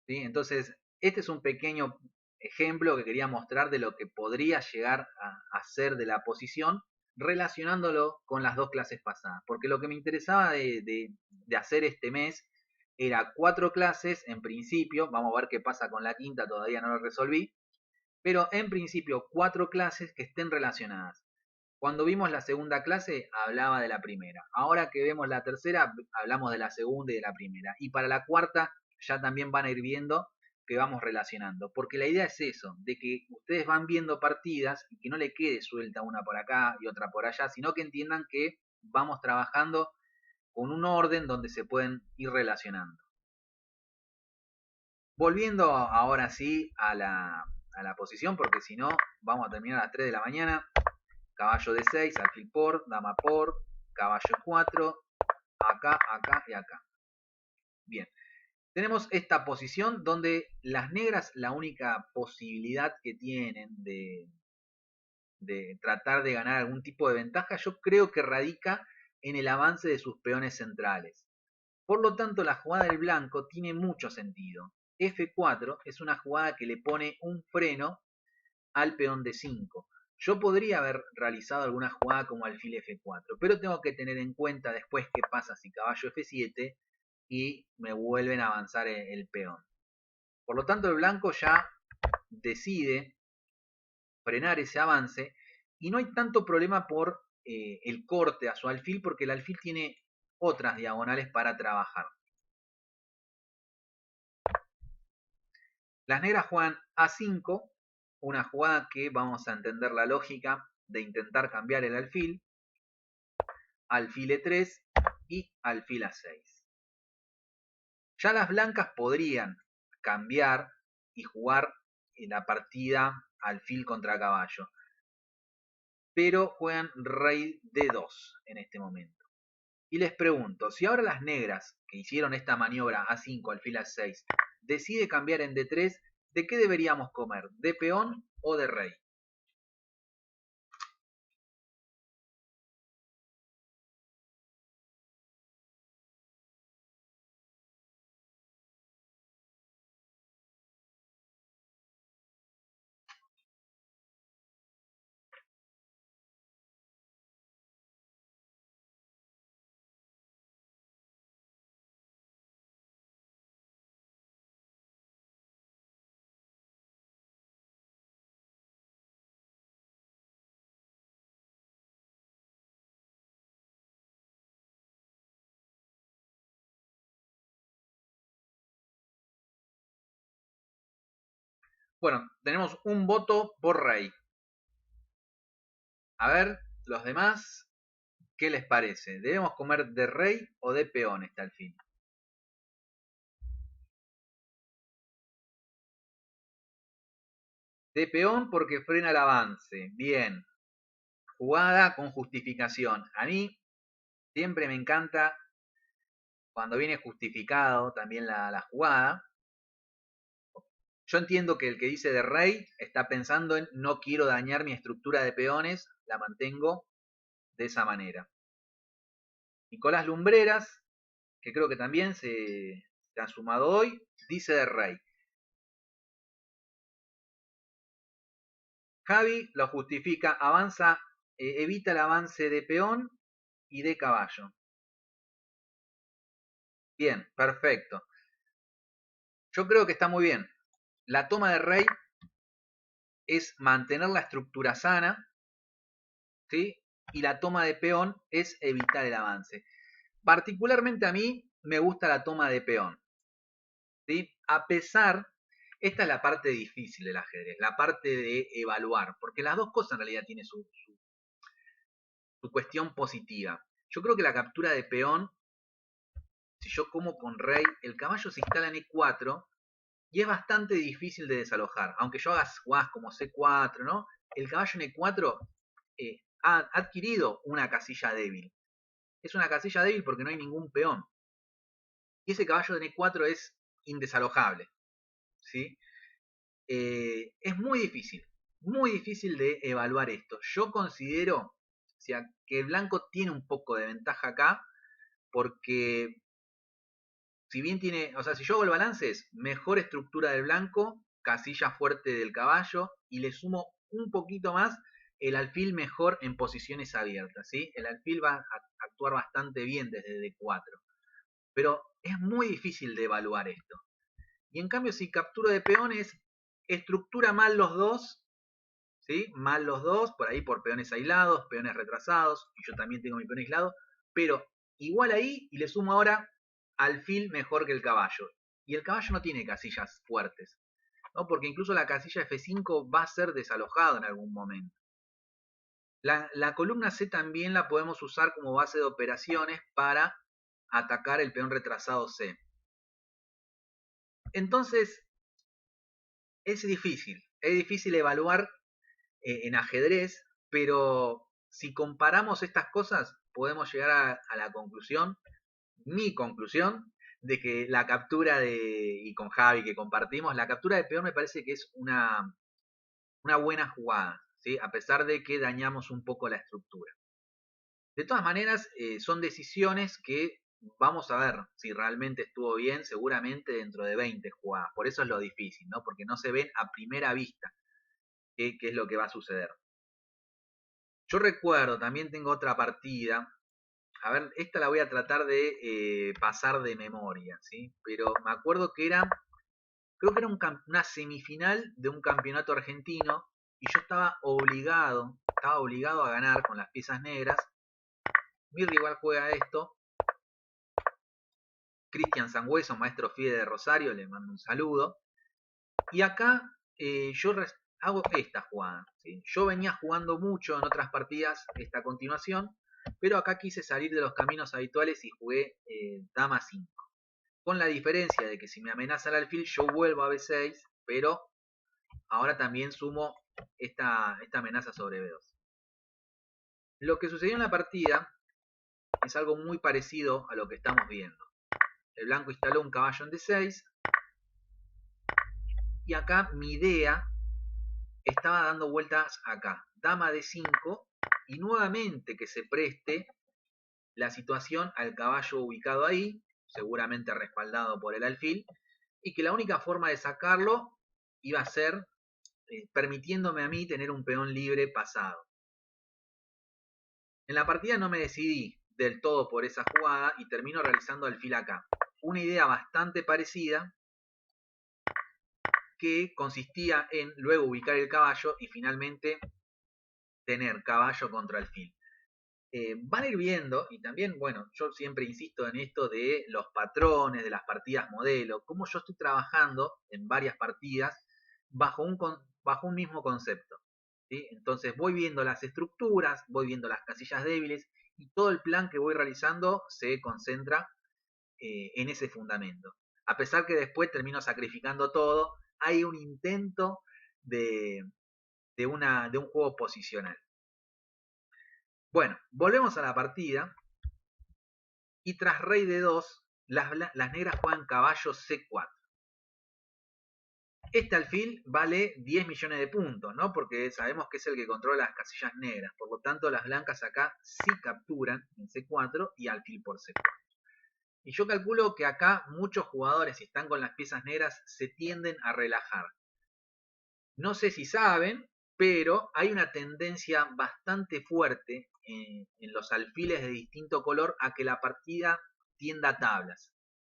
¿Sí? Entonces, este es un pequeño ejemplo que quería mostrar de lo que podría llegar a ser de la posición relacionándolo con las dos clases pasadas. Porque lo que me interesaba de hacer este mes era 4 clases en principio, vamos a ver qué pasa con la quinta, todavía no lo resolví, pero en principio 4 clases que estén relacionadas. Cuando vimos la segunda clase hablaba de la primera. Ahora que vemos la tercera hablamos de la segunda y de la primera. Y para la cuarta ya también van a ir viendo que vamos relacionando. Porque la idea es eso, de que ustedes van viendo partidas y que no le quede suelta una por acá y otra por allá, sino que entiendan que vamos trabajando con un orden donde se pueden ir relacionando. Volviendo ahora sí a la posición, porque si no vamos a terminar a las 3 de la mañana. Caballo D6, alfil por, dama por, caballo 4, acá, acá y acá. Bien, tenemos esta posición donde las negras la única posibilidad que tienen de tratar de ganar algún tipo de ventaja, yo creo que radica en el avance de sus peones centrales. Por lo tanto, la jugada del blanco tiene mucho sentido. F4 es una jugada que le pone un freno al peón D5. Yo podría haber realizado alguna jugada como alfil F4, pero tengo que tener en cuenta después qué pasa si caballo F7 y me vuelven a avanzar el peón. Por lo tanto, el blanco ya decide frenar ese avance y no hay tanto problema por el corte a su alfil porque el alfil tiene otras diagonales para trabajar. Las negras juegan A5, una jugada que vamos a entender la lógica de intentar cambiar el alfil, alfil E3 y alfil A6. Ya las blancas podrían cambiar y jugar la partida alfil contra caballo, pero juegan rey D2 en este momento. Y les pregunto, si ahora las negras que hicieron esta maniobra A5, alfil A6, decide cambiar en D3, ¿de qué deberíamos comer? ¿De peón o de rey? Bueno, tenemos un voto por rey. A ver, los demás, ¿qué les parece? ¿Debemos comer de rey o de peón este alfil? De peón porque frena el avance. Bien. Jugada con justificación. A mí siempre me encanta cuando viene justificado también la jugada. Yo entiendo que el que dice de rey está pensando en no quiero dañar mi estructura de peones, la mantengo de esa manera. Nicolás Lumbreras, que creo que también se ha sumado hoy, dice de rey. Javi lo justifica, avanza, evita el avance de peón y de caballo. Bien, perfecto. Yo creo que está muy bien. La toma de rey es mantener la estructura sana, ¿sí? Y la toma de peón es evitar el avance. Particularmente a mí me gusta la toma de peón, ¿sí? A pesar, esta es la parte difícil del ajedrez, la parte de evaluar, porque las dos cosas en realidad tienen su cuestión positiva. Yo creo que la captura de peón, si yo como con rey, el caballo se instala en E4 y es bastante difícil de desalojar. Aunque yo haga jugadas como C4, ¿no? El caballo en E4 ha adquirido una casilla débil. Es una casilla débil porque no hay ningún peón. Y ese caballo en E4 es indesalojable. ¿Sí? Es muy difícil de evaluar esto. Yo considero que el blanco tiene un poco de ventaja acá, porque si bien tiene, o sea, si yo hago el balance es mejor estructura del blanco, casilla fuerte del caballo, y le sumo un poquito más el alfil mejor en posiciones abiertas, ¿sí? El alfil va a actuar bastante bien desde D4, pero es muy difícil de evaluar esto. Y en cambio, si capturo de peones, estructura mal los dos, ¿sí? Mal los dos, por ahí por peones aislados, peones retrasados, y yo también tengo mi peón aislado, pero igual ahí, y le sumo ahora alfil mejor que el caballo. Y el caballo no tiene casillas fuertes, ¿no? Porque incluso la casilla F5 va a ser desalojado en algún momento. La columna C también la podemos usar como base de operaciones para atacar el peón retrasado C. Entonces, es difícil evaluar en ajedrez, pero si comparamos estas cosas, podemos llegar a la conclusión, mi conclusión, de que la captura y con Javi que compartimos, la captura de peón me parece que es una buena jugada, ¿sí? A pesar de que dañamos un poco la estructura. De todas maneras, son decisiones que vamos a ver si realmente estuvo bien, seguramente dentro de 20 jugadas. Por eso es lo difícil, ¿no? Porque no se ven a primera vista qué es lo que va a suceder. Yo recuerdo, también tengo otra partida. A ver, esta la voy a tratar de pasar de memoria, ¿sí? Pero me acuerdo que era, creo que era una semifinal de un campeonato argentino y yo estaba obligado a ganar con las piezas negras. Mi rival juega esto, Cristian Sangüeso, maestro FIDE de Rosario, le mando un saludo. Y acá yo hago esta jugada. ¿Sí? Yo venía jugando mucho en otras partidas esta continuación, pero acá quise salir de los caminos habituales y jugué Dama 5. Con la diferencia de que si me amenaza el alfil, yo vuelvo a B6, pero ahora también sumo esta amenaza sobre B2. Lo que sucedió en la partida es algo muy parecido a lo que estamos viendo. El blanco instaló un caballo en D6, y acá mi idea estaba dando vueltas acá. Dama D5, y nuevamente que se preste la situación al caballo ubicado ahí, seguramente respaldado por el alfil, y que la única forma de sacarlo iba a ser permitiéndome a mí tener un peón libre pasado. En la partida no me decidí del todo por esa jugada y termino realizando alfil acá. Una idea bastante parecida que consistía en luego ubicar el caballo y finalmente tener caballo contra alfil. Van a ir viendo, y también, bueno, yo siempre insisto en esto de los patrones, de las partidas modelo, cómo yo estoy trabajando en varias partidas bajo un mismo concepto. ¿Sí? Entonces voy viendo las estructuras, voy viendo las casillas débiles, y todo el plan que voy realizando se concentra en ese fundamento. A pesar que después termino sacrificando todo, hay un intento de, de un juego posicional. Bueno, volvemos a la partida. Y tras rey de 2, las negras juegan caballo C4. Este alfil vale 10 millones de puntos, ¿no? Porque sabemos que es el que controla las casillas negras. Por lo tanto, las blancas acá sí capturan en C4 y alfil por C4. Y yo calculo que acá muchos jugadores, si están con las piezas negras, se tienden a relajar. No sé si saben, pero hay una tendencia bastante fuerte en los alfiles de distinto color a que la partida tienda a tablas.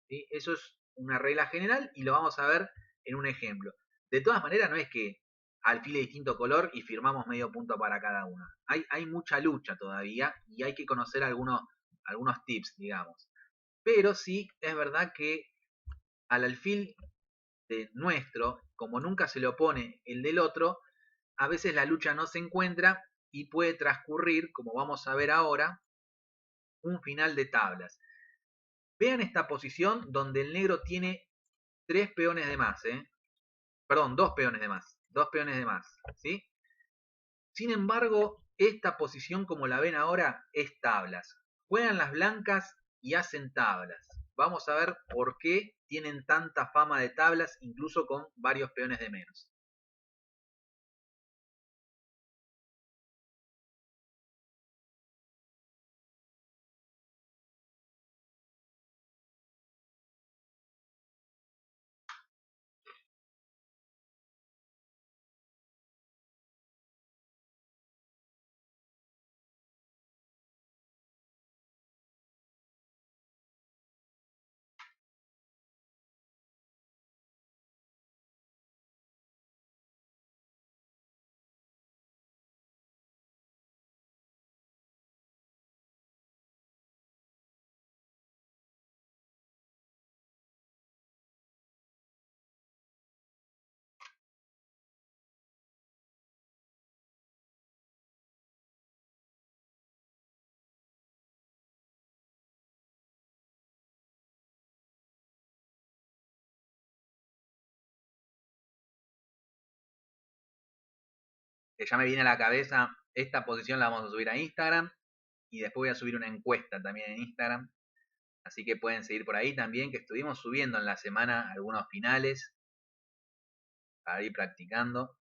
¿Sí? Eso es una regla general y lo vamos a ver en un ejemplo. De todas maneras, no es que alfile de distinto color y firmamos medio punto para cada uno. Hay mucha lucha todavía y hay que conocer algunos tips, digamos. Pero sí es verdad que al alfil de nuestro, como nunca se le opone el del otro, a veces la lucha no se encuentra y puede transcurrir, como vamos a ver ahora, un final de tablas. Vean esta posición donde el negro tiene 3 peones de más, perdón, 2 peones de más, 2 peones de más, ¿sí? Sin embargo, esta posición, como la ven ahora, es tablas. Juegan las blancas y hacen tablas. Vamos a ver por qué tienen tanta fama de tablas, incluso con varios peones de menos. Que ya me viene a la cabeza, esta posición la vamos a subir a Instagram y después voy a subir una encuesta también en Instagram. Así que pueden seguir por ahí también, que estuvimos subiendo en la semana algunos finales para ir practicando.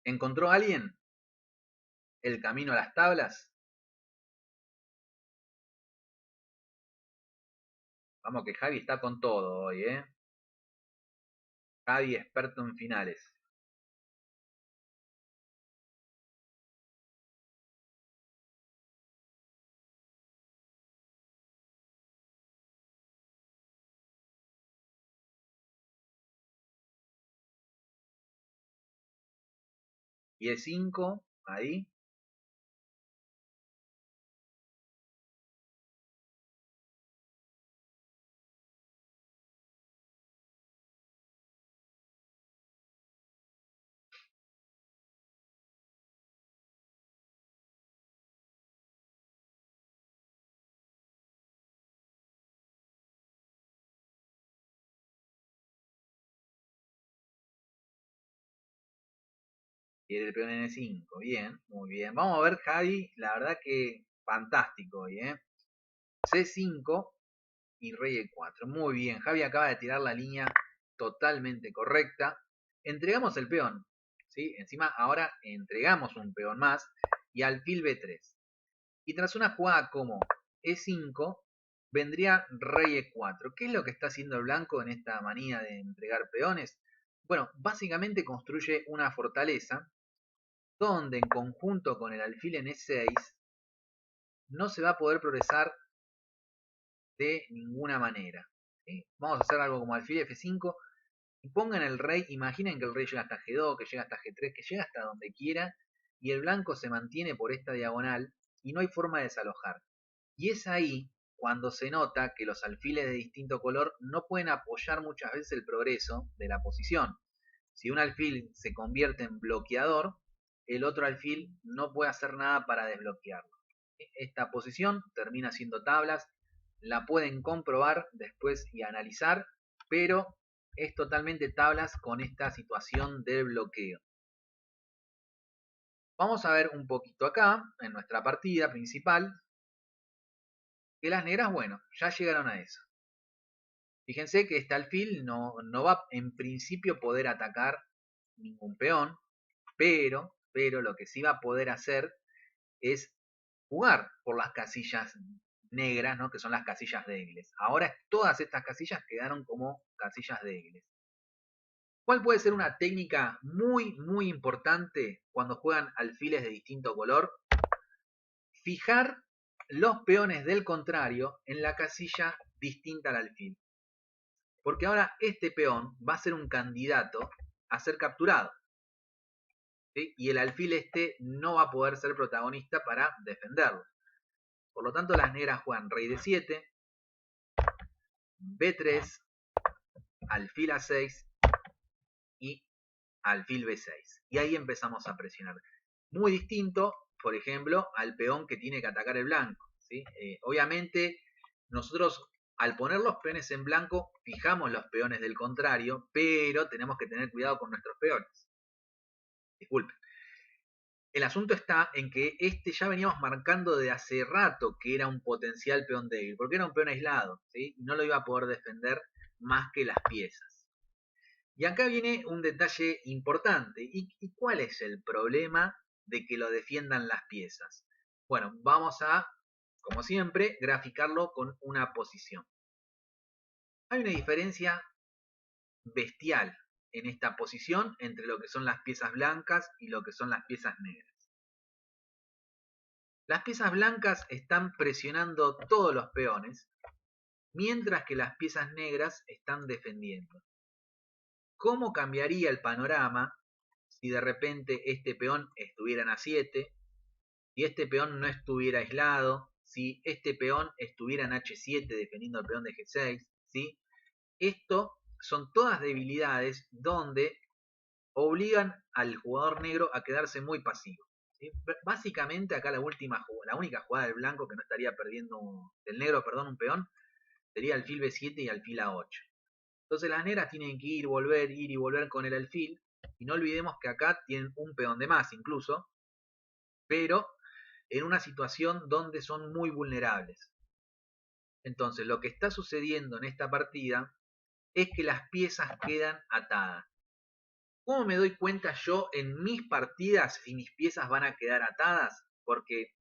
¿Encontró alguien el camino a las tablas? Vamos que Javi está con todo hoy, ¿eh? Javi, experto en finales. Y el 5, ahí. Y el peón en E5. Bien, muy bien. Vamos a ver, Javi. La verdad que fantástico hoy, ¿eh? C5 y rey E4. Muy bien. Javi acaba de tirar la línea totalmente correcta. Entregamos el peón. ¿Sí? Encima ahora entregamos un peón más. Y alfil B3. Y tras una jugada como E5, vendría rey E4. ¿Qué es lo que está haciendo el blanco en esta manía de entregar peones? Bueno, básicamente construye una fortaleza donde en conjunto con el alfil en E6 no se va a poder progresar de ninguna manera. ¿Sí? Vamos a hacer algo como alfil F5 y pongan el rey, imaginen que el rey llega hasta G2, que llega hasta G3, que llega hasta donde quiera y el blanco se mantiene por esta diagonal y no hay forma de desalojar. Y es ahí cuando se nota que los alfiles de distinto color no pueden apoyar muchas veces el progreso de la posición. Si un alfil se convierte en bloqueador, el otro alfil no puede hacer nada para desbloquearlo. Esta posición termina siendo tablas, la pueden comprobar después y analizar, pero es totalmente tablas con esta situación del bloqueo. Vamos a ver un poquito acá, en nuestra partida principal, que las negras, bueno, ya llegaron a eso. Fíjense que este alfil no va en principio poder atacar ningún peón, pero lo que sí va a poder hacer es jugar por las casillas negras, ¿no? Que son las casillas débiles. Ahora todas estas casillas quedaron como casillas débiles. ¿Cuál puede ser una técnica muy importante cuando juegan alfiles de distinto color? Fijar los peones del contrario en la casilla distinta al alfil. Porque ahora este peón va a ser un candidato a ser capturado. ¿Sí? Y el alfil este no va a poder ser protagonista para defenderlo. Por lo tanto, las negras juegan rey de 7, B3, alfil A6 y alfil B6. Y ahí empezamos a presionar. Muy distinto, por ejemplo, al peón que tiene que atacar el blanco. ¿Sí? Obviamente, nosotros al poner los peones en blanco, fijamos los peones del contrario, pero tenemos que tener cuidado con nuestros peones. Disculpen. El asunto está en que este ya veníamos marcando de hace rato que era un potencial peón débil, porque era un peón aislado, ¿sí? Y no lo iba a poder defender más que las piezas. Y acá viene un detalle importante. ¿Y cuál es el problema de que lo defiendan las piezas? Bueno, vamos a, como siempre, graficarlo con una posición. Hay una diferencia bestial en esta posición entre lo que son las piezas blancas y lo que son las piezas negras. Las piezas blancas están presionando todos los peones, mientras que las piezas negras están defendiendo. ¿Cómo cambiaría el panorama si de repente este peón estuviera en A7, si este peón no estuviera aislado, si este peón estuviera en H7 defendiendo al peón de G6? ¿Sí? Esto son todas debilidades donde obligan al jugador negro a quedarse muy pasivo. ¿Sí? Básicamente acá la única jugada del blanco que no estaría perdiendo, del negro, perdón, un peón, sería alfil B7 y alfil A8. Entonces las negras tienen que ir y volver con el alfil, y no olvidemos que acá tienen un peón de más incluso, pero en una situación donde son muy vulnerables. Entonces lo que está sucediendo en esta partida es que las piezas quedan atadas. ¿Cómo me doy cuenta yo en mis partidas si mis piezas van a quedar atadas? Porque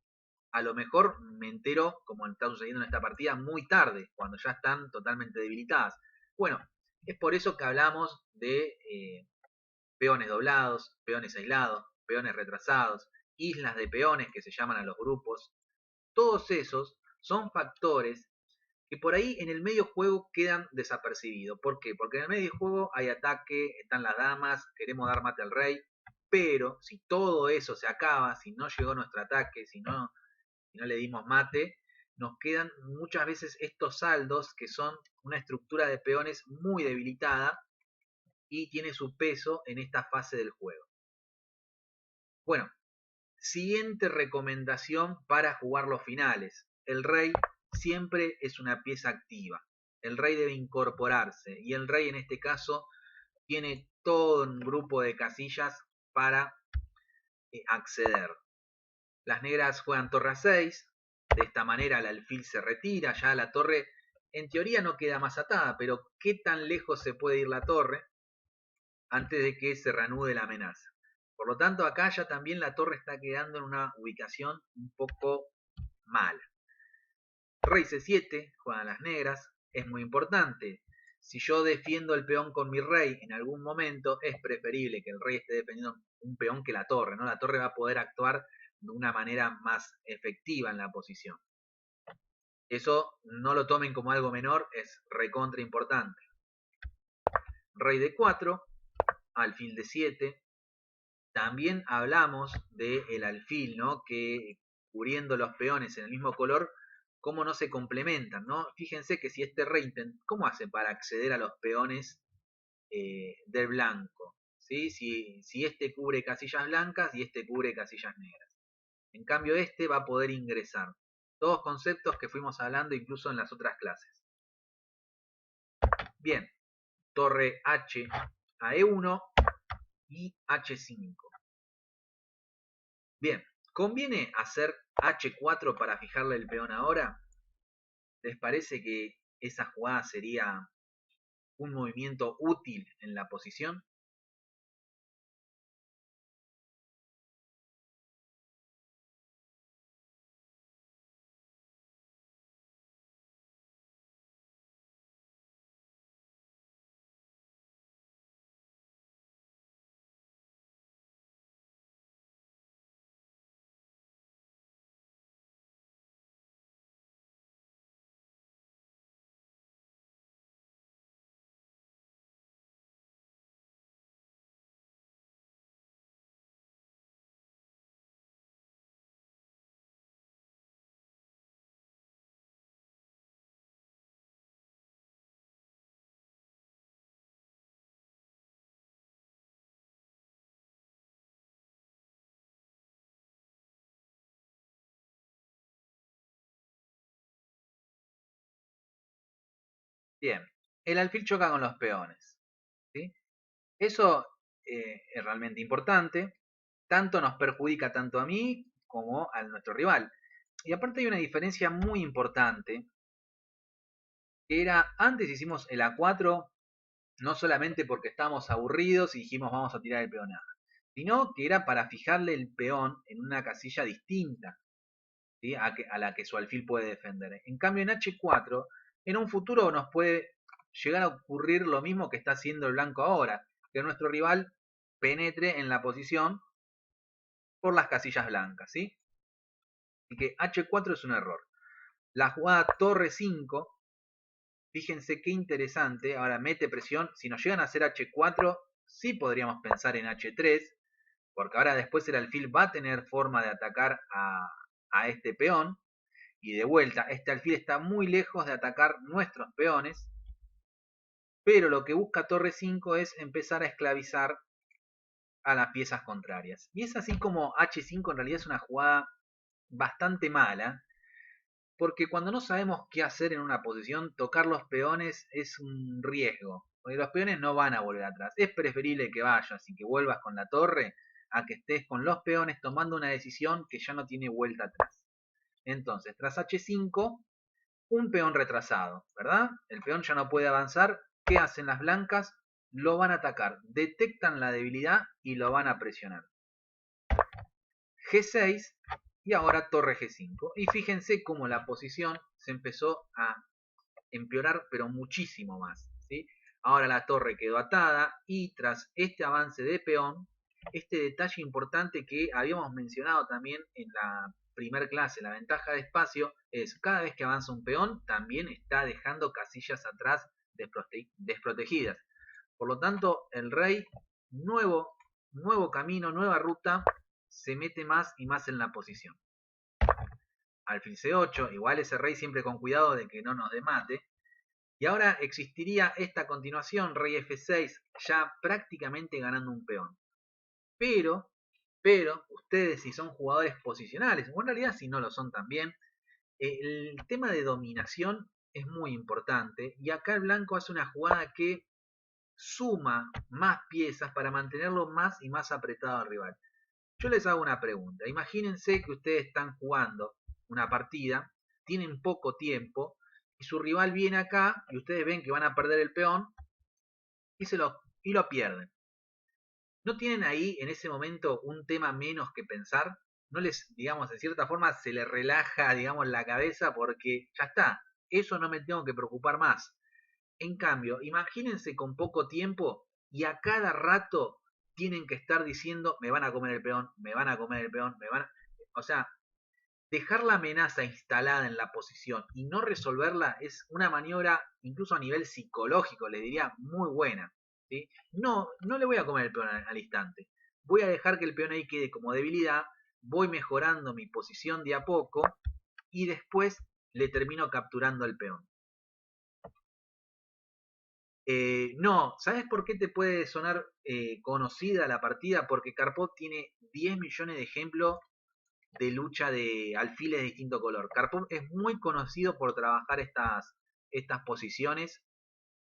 a lo mejor me entero, como está sucediendo en esta partida, muy tarde, cuando ya están totalmente debilitadas. Bueno, es por eso que hablamos de peones doblados, peones aislados, peones retrasados, islas de peones que se llaman a los grupos. Todos esos son factores que por ahí en el medio juego quedan desapercibidos. ¿Por qué? Porque en el medio juego hay ataque, están las damas, queremos dar mate al rey, pero si todo eso se acaba, si no llegó nuestro ataque, si no le dimos mate, nos quedan muchas veces estos saldos que son una estructura de peones muy debilitada y tiene su peso en esta fase del juego. Bueno, siguiente recomendación para jugar los finales. El rey siempre es una pieza activa. El rey debe incorporarse y el rey en este caso tiene todo un grupo de casillas para acceder. Las negras juegan torre a 6, de esta manera el alfil se retira, ya la torre en teoría no queda más atada, pero ¿qué tan lejos se puede ir la torre antes de que se reanude la amenaza? Por lo tanto, acá ya también la torre está quedando en una ubicación un poco mala. Rey C7, juegan las negras, es muy importante. Si yo defiendo el peón con mi rey en algún momento, es preferible que el rey esté defendiendo un peón que la torre, ¿no? La torre va a poder actuar de una manera más efectiva en la posición. Eso no lo tomen como algo menor, es recontra importante. Rey D4, alfil D7. También hablamos del alfil, ¿no? Que cubriendo los peones en el mismo color, cómo no se complementan, ¿no? Fíjense que si este rey, ¿cómo hace para acceder a los peones del blanco? ¿Sí? Si este cubre casillas blancas y este cubre casillas negras. En cambio este va a poder ingresar. Todos conceptos que fuimos hablando incluso en las otras clases. Bien, torre H a E1 y H5. Bien, ¿conviene hacer H4 para fijarle el peón ahora? ¿Les parece que esa jugada sería un movimiento útil en la posición? Bien, el alfil choca con los peones. ¿Sí? Eso es realmente importante. Tanto nos perjudica tanto a mí como a nuestro rival. Y aparte hay una diferencia muy importante, que era, antes hicimos el A4 no solamente porque estábamos aburridos y dijimos vamos a tirar el peón A, sino que era para fijarle el peón en una casilla distinta, ¿sí? a la que su alfil puede defender. En cambio en H4, en un futuro nos puede llegar a ocurrir lo mismo que está haciendo el blanco ahora, que nuestro rival penetre en la posición por las casillas blancas, ¿sí? Así que H4 es un error. La jugada torre 5, fíjense qué interesante, ahora mete presión, si nos llegan a hacer H4, sí podríamos pensar en H3, porque ahora después el alfil va a tener forma de atacar a este peón, y de vuelta, este alfil está muy lejos de atacar nuestros peones, pero lo que busca torre 5 es empezar a esclavizar a las piezas contrarias. Y es así como H5 en realidad es una jugada bastante mala, porque cuando no sabemos qué hacer en una posición, tocar los peones es un riesgo, porque los peones no van a volver atrás. Es preferible que vayas y que vuelvas con la torre a que estés con los peones tomando una decisión que ya no tiene vuelta atrás. Entonces, tras H5, un peón retrasado, ¿verdad? El peón ya no puede avanzar. ¿Qué hacen las blancas? Lo van a atacar, detectan la debilidad y lo van a presionar. G6, Y ahora torre G5. Y fíjense cómo la posición se empezó a empeorar, pero muchísimo más, ¿sí? Ahora la torre quedó atada y tras este avance de peón, este detalle importante que habíamos mencionado también en la primer clase, la ventaja de espacio, es cada vez que avanza un peón, también está dejando casillas atrás desprotegidas. Por lo tanto, el rey, nuevo camino, nueva ruta, se mete más y más en la posición. Alfil C8, igual ese rey siempre con cuidado de que no nos demate. Y ahora existiría esta continuación, rey F6, ya prácticamente ganando un peón. Pero, ustedes si son jugadores posicionales, o en realidad si no lo son también, el tema de dominación es muy importante. Y acá el blanco hace una jugada que suma más piezas para mantenerlo más y más apretado al rival. Yo les hago una pregunta. Imagínense que ustedes están jugando una partida, tienen poco tiempo, y su rival viene acá y ustedes ven que van a perder el peón y lo pierden. ¿No tienen ahí en ese momento un tema menos que pensar? ¿No les, digamos, de cierta forma se les relaja, digamos, la cabeza porque ya está, eso no me tengo que preocupar más? En cambio, imagínense con poco tiempo y a cada rato tienen que estar diciendo, me van a comer el peón, me van a comer el peón, me van a... O sea, dejar la amenaza instalada en la posición y no resolverla es una maniobra, incluso a nivel psicológico, le diría, muy buena. ¿Sí? No le voy a comer el peón al instante. Voy a dejar que el peón ahí quede como debilidad, voy mejorando mi posición de a poco y después le termino capturando el peón. No, ¿sabes por qué te puede sonar conocida la partida? Porque Karpov tiene 10 millones de ejemplos de lucha de alfiles de distinto color. Karpov es muy conocido por trabajar estas posiciones.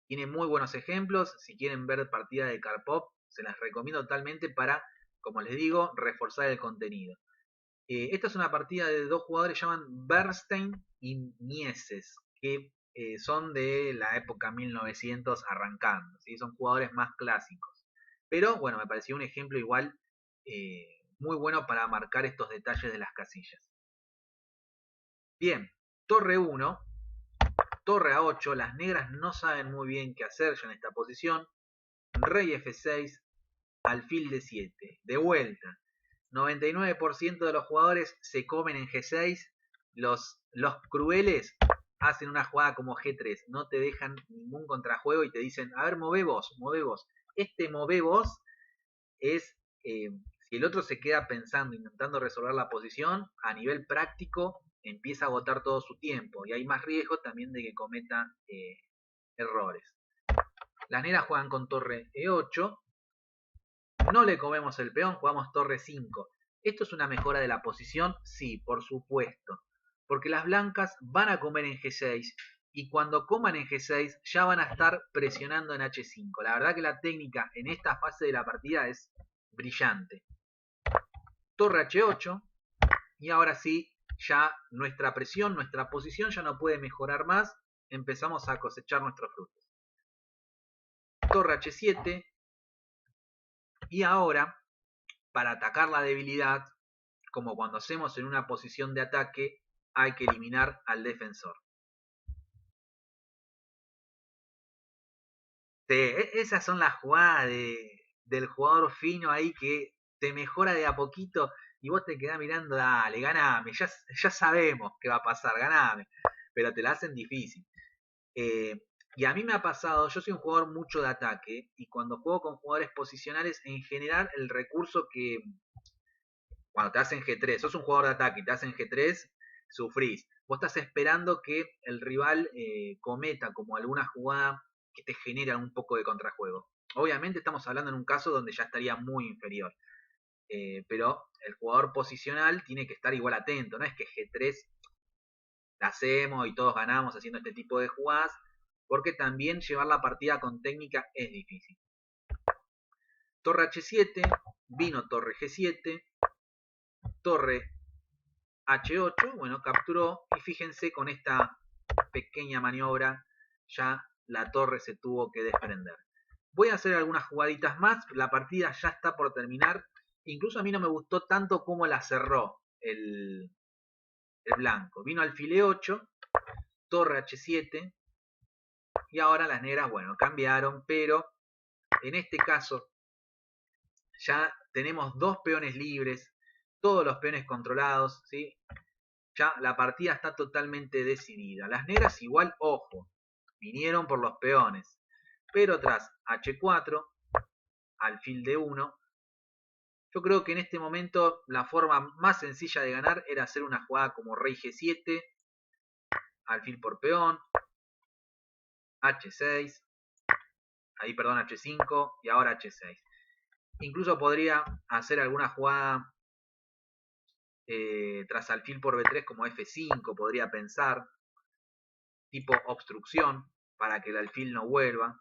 Tiene muy buenos ejemplos. Si quieren ver partidas de Karpov, se las recomiendo totalmente para, como les digo, reforzar el contenido. Esta es una partida de dos jugadores que llaman Bernstein y Mieses, que son de la época 1900 arrancando, ¿sí? Son jugadores más clásicos. Pero bueno, me pareció un ejemplo igual muy bueno para marcar estos detalles de las casillas. Bien, torre 1, torre A8, las negras no saben muy bien qué hacer ya en esta posición. Rey F6, alfil D7, de vuelta. 99% de los jugadores se comen en G6. Los crueles hacen una jugada como G3. No te dejan ningún contrajuego y te dicen, a ver, move vos, move vos. Este move vos es, si el otro se queda pensando, intentando resolver la posición, a nivel práctico empieza a agotar todo su tiempo. Y hay más riesgo también de que cometa errores. Las negras juegan con torre E8. No le comemos el peón, jugamos torre 5. ¿Esto es una mejora de la posición? Sí, por supuesto. Porque las blancas van a comer en G6 y cuando coman en G6 ya van a estar presionando en H5. La verdad que la técnica en esta fase de la partida es brillante. Torre H8 y ahora sí, ya nuestra presión, nuestra posición ya no puede mejorar más. Empezamos a cosechar nuestros frutos. Torre H7 y ahora, para atacar la debilidad, como cuando hacemos en una posición de ataque, hay que eliminar al defensor. Esas son las jugadas del jugador fino ahí que te mejora de a poquito y vos te quedás mirando, dale, ganame, ya sabemos qué va a pasar, ganame, pero te la hacen difícil. Y a mí me ha pasado, yo soy un jugador mucho de ataque y cuando juego con jugadores posicionales, en general el recurso que cuando te hacen G3, sos un jugador de ataque y te hacen G3, sufrís. Vos estás esperando que el rival cometa como alguna jugada que te genera un poco de contrajuego. Obviamente estamos hablando en un caso donde ya estaría muy inferior. Pero el jugador posicional tiene que estar igual atento. No es que G3 la hacemos y todos ganamos haciendo este tipo de jugadas, porque también llevar la partida con técnica es difícil. Torre H7, vino torre G7, torre H8, bueno, capturó y fíjense con esta pequeña maniobra ya la torre se tuvo que desprender. Voy a hacer algunas jugaditas más, la partida ya está por terminar, incluso a mí no me gustó tanto cómo la cerró el blanco. Vino alfil E8, torre H7, y ahora las negras, bueno, cambiaron, pero en este caso ya tenemos dos peones libres, todos los peones controlados, ¿sí? Ya la partida está totalmente decidida. Las negras igual, ojo, vinieron por los peones, pero tras H4, alfil D1, yo creo que en este momento la forma más sencilla de ganar era hacer una jugada como rey G7, alfil por peón, H6, ahí perdón, H5 y ahora H6. Incluso podría hacer alguna jugada tras alfil por B3 como F5, podría pensar, tipo obstrucción, para que el alfil no vuelva.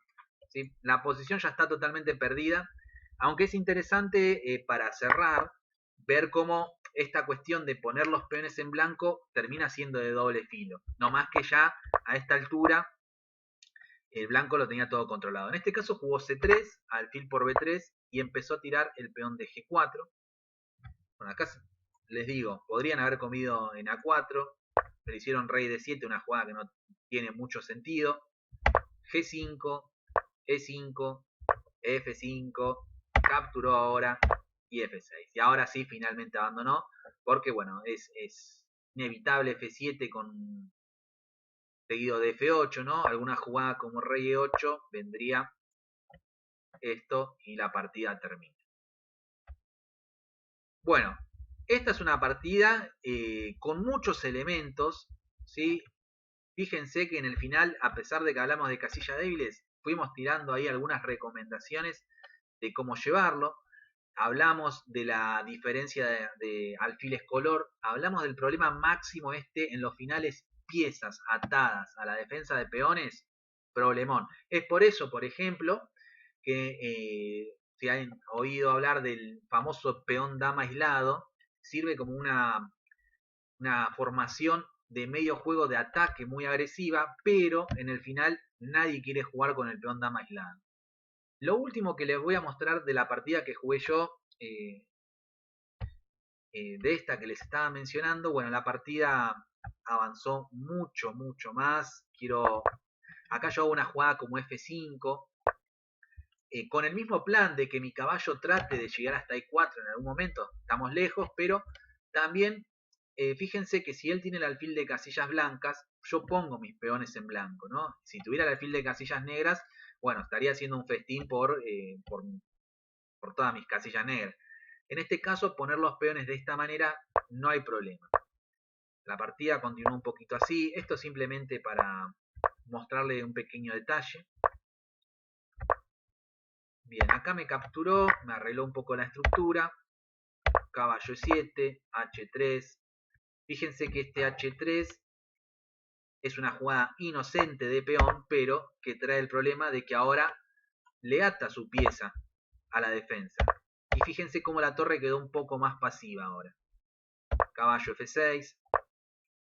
¿Sí? La posición ya está totalmente perdida, aunque es interesante para cerrar, ver cómo esta cuestión de poner los peones en blanco termina siendo de doble filo. No más que ya a esta altura el blanco lo tenía todo controlado. En este caso jugó C3, alfil por B3 y empezó a tirar el peón de G4. Bueno, acá les digo, podrían haber comido en A4, pero hicieron rey D7, una jugada que no tiene mucho sentido. G5, E5, F5, capturó ahora y F6. Y ahora sí, finalmente abandonó, porque bueno, es inevitable F7 con seguido de F8, ¿no? Alguna jugada como rey E8 vendría esto y la partida termina. Bueno, esta es una partida con muchos elementos, ¿sí? Fíjense que en el final, a pesar de que hablamos de casillas débiles, fuimos tirando ahí algunas recomendaciones de cómo llevarlo. Hablamos de la diferencia de alfiles color, hablamos del problema máximo en los finales, piezas atadas a la defensa de peones, problemón. Es por eso, por ejemplo, que si han oído hablar del famoso peón dama aislado, sirve como una formación de medio juego de ataque muy agresiva, pero en el final nadie quiere jugar con el peón dama aislado. Lo último que les voy a mostrar de la partida que jugué yo, de esta que les estaba mencionando, bueno, la partida avanzó mucho, mucho más. Acá yo hago una jugada como F5, con el mismo plan de que mi caballo trate de llegar hasta E4 en algún momento. Estamos lejos, pero también fíjense que si él tiene el alfil de casillas blancas, yo pongo mis peones en blanco, ¿no? Si tuviera el alfil de casillas negras, bueno, estaría haciendo un festín por todas mis casillas negras. En este caso, poner los peones de esta manera no hay problema. La partida continúa un poquito así. Esto simplemente para mostrarle un pequeño detalle. Bien, acá me capturó, me arregló un poco la estructura. Caballo E7, H3. Fíjense que este H3 es una jugada inocente de peón, pero que trae el problema de que ahora le ata su pieza a la defensa. Y fíjense cómo la torre quedó un poco más pasiva ahora. Caballo F6,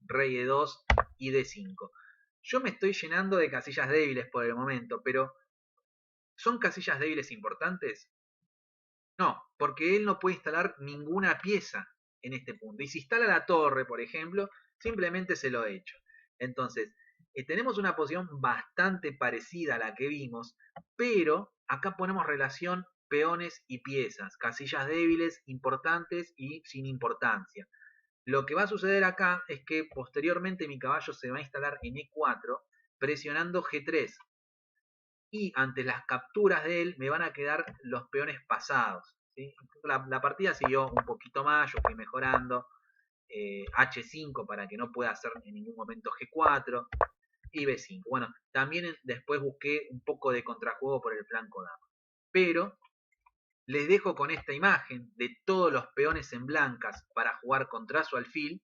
rey E2 y D5. Yo me estoy llenando de casillas débiles por el momento, pero ¿son casillas débiles importantes? No, porque él no puede instalar ninguna pieza en este punto. Y si instala la torre, por ejemplo, simplemente se lo he hecho. Entonces, tenemos una posición bastante parecida a la que vimos, pero acá ponemos relación peones y piezas, casillas débiles, importantes y sin importancia. Lo que va a suceder acá es que posteriormente mi caballo se va a instalar en E4 presionando G3 y ante las capturas de él me van a quedar los peones pasados. ¿Sí? La partida siguió un poquito más, yo fui mejorando, H5 para que no pueda hacer en ningún momento G4 y B5. Bueno, también después busqué un poco de contrajuego por el flanco dama. Pero les dejo con esta imagen de todos los peones en blancas para jugar contra su alfil,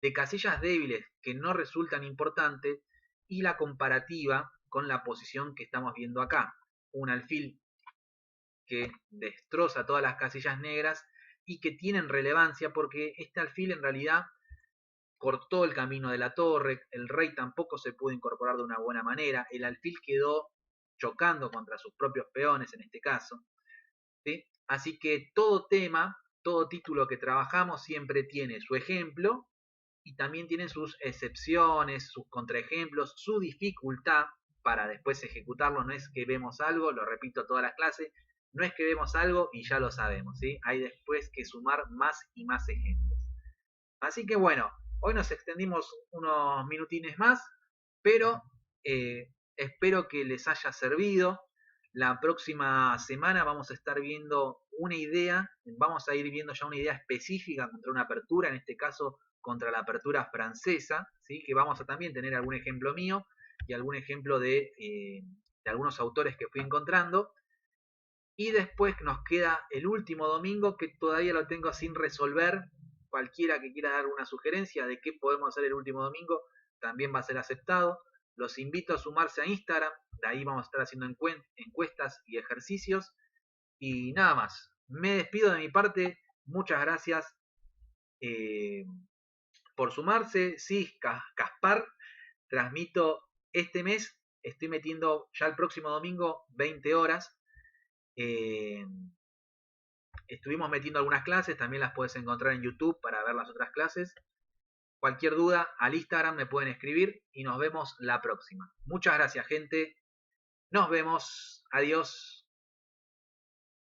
de casillas débiles que no resultan importantes y la comparativa con la posición que estamos viendo acá. Un alfil que destroza todas las casillas negras y que tienen relevancia porque este alfil en realidad cortó el camino de la torre, el rey tampoco se pudo incorporar de una buena manera, el alfil quedó chocando contra sus propios peones en este caso. ¿Sí? Así que todo tema todo título que trabajamos siempre tiene su ejemplo y también tiene sus excepciones, sus contraejemplos, su dificultad para después ejecutarlo. No es que vemos algo, lo repito todas las clases, no es que vemos algo y ya lo sabemos, ¿sí? Hay después que sumar más y más ejemplos. Así que bueno, hoy nos extendimos unos minutines más, pero espero que les haya servido. La próxima semana vamos a estar viendo una idea, vamos a ir viendo ya una idea específica contra una apertura, en este caso contra la apertura francesa, ¿sí? Que vamos a también tener algún ejemplo mío y algún ejemplo de algunos autores que fui encontrando. Y después nos queda el último domingo que todavía lo tengo sin resolver. Cualquiera que quiera dar una sugerencia de qué podemos hacer el último domingo también va a ser aceptado. Los invito a sumarse a Instagram, de ahí vamos a estar haciendo encuestas y ejercicios. Y nada más, me despido de mi parte, muchas gracias eh, por sumarse. Sí, Caspar, transmito este mes, estoy metiendo ya el próximo domingo 20 horas. Eh, Estuvimos metiendo algunas clases, también las puedes encontrar en YouTube para ver las otras clases. Cualquier duda, al Instagram me pueden escribir y nos vemos la próxima. Muchas gracias, gente. Nos vemos. Adiós.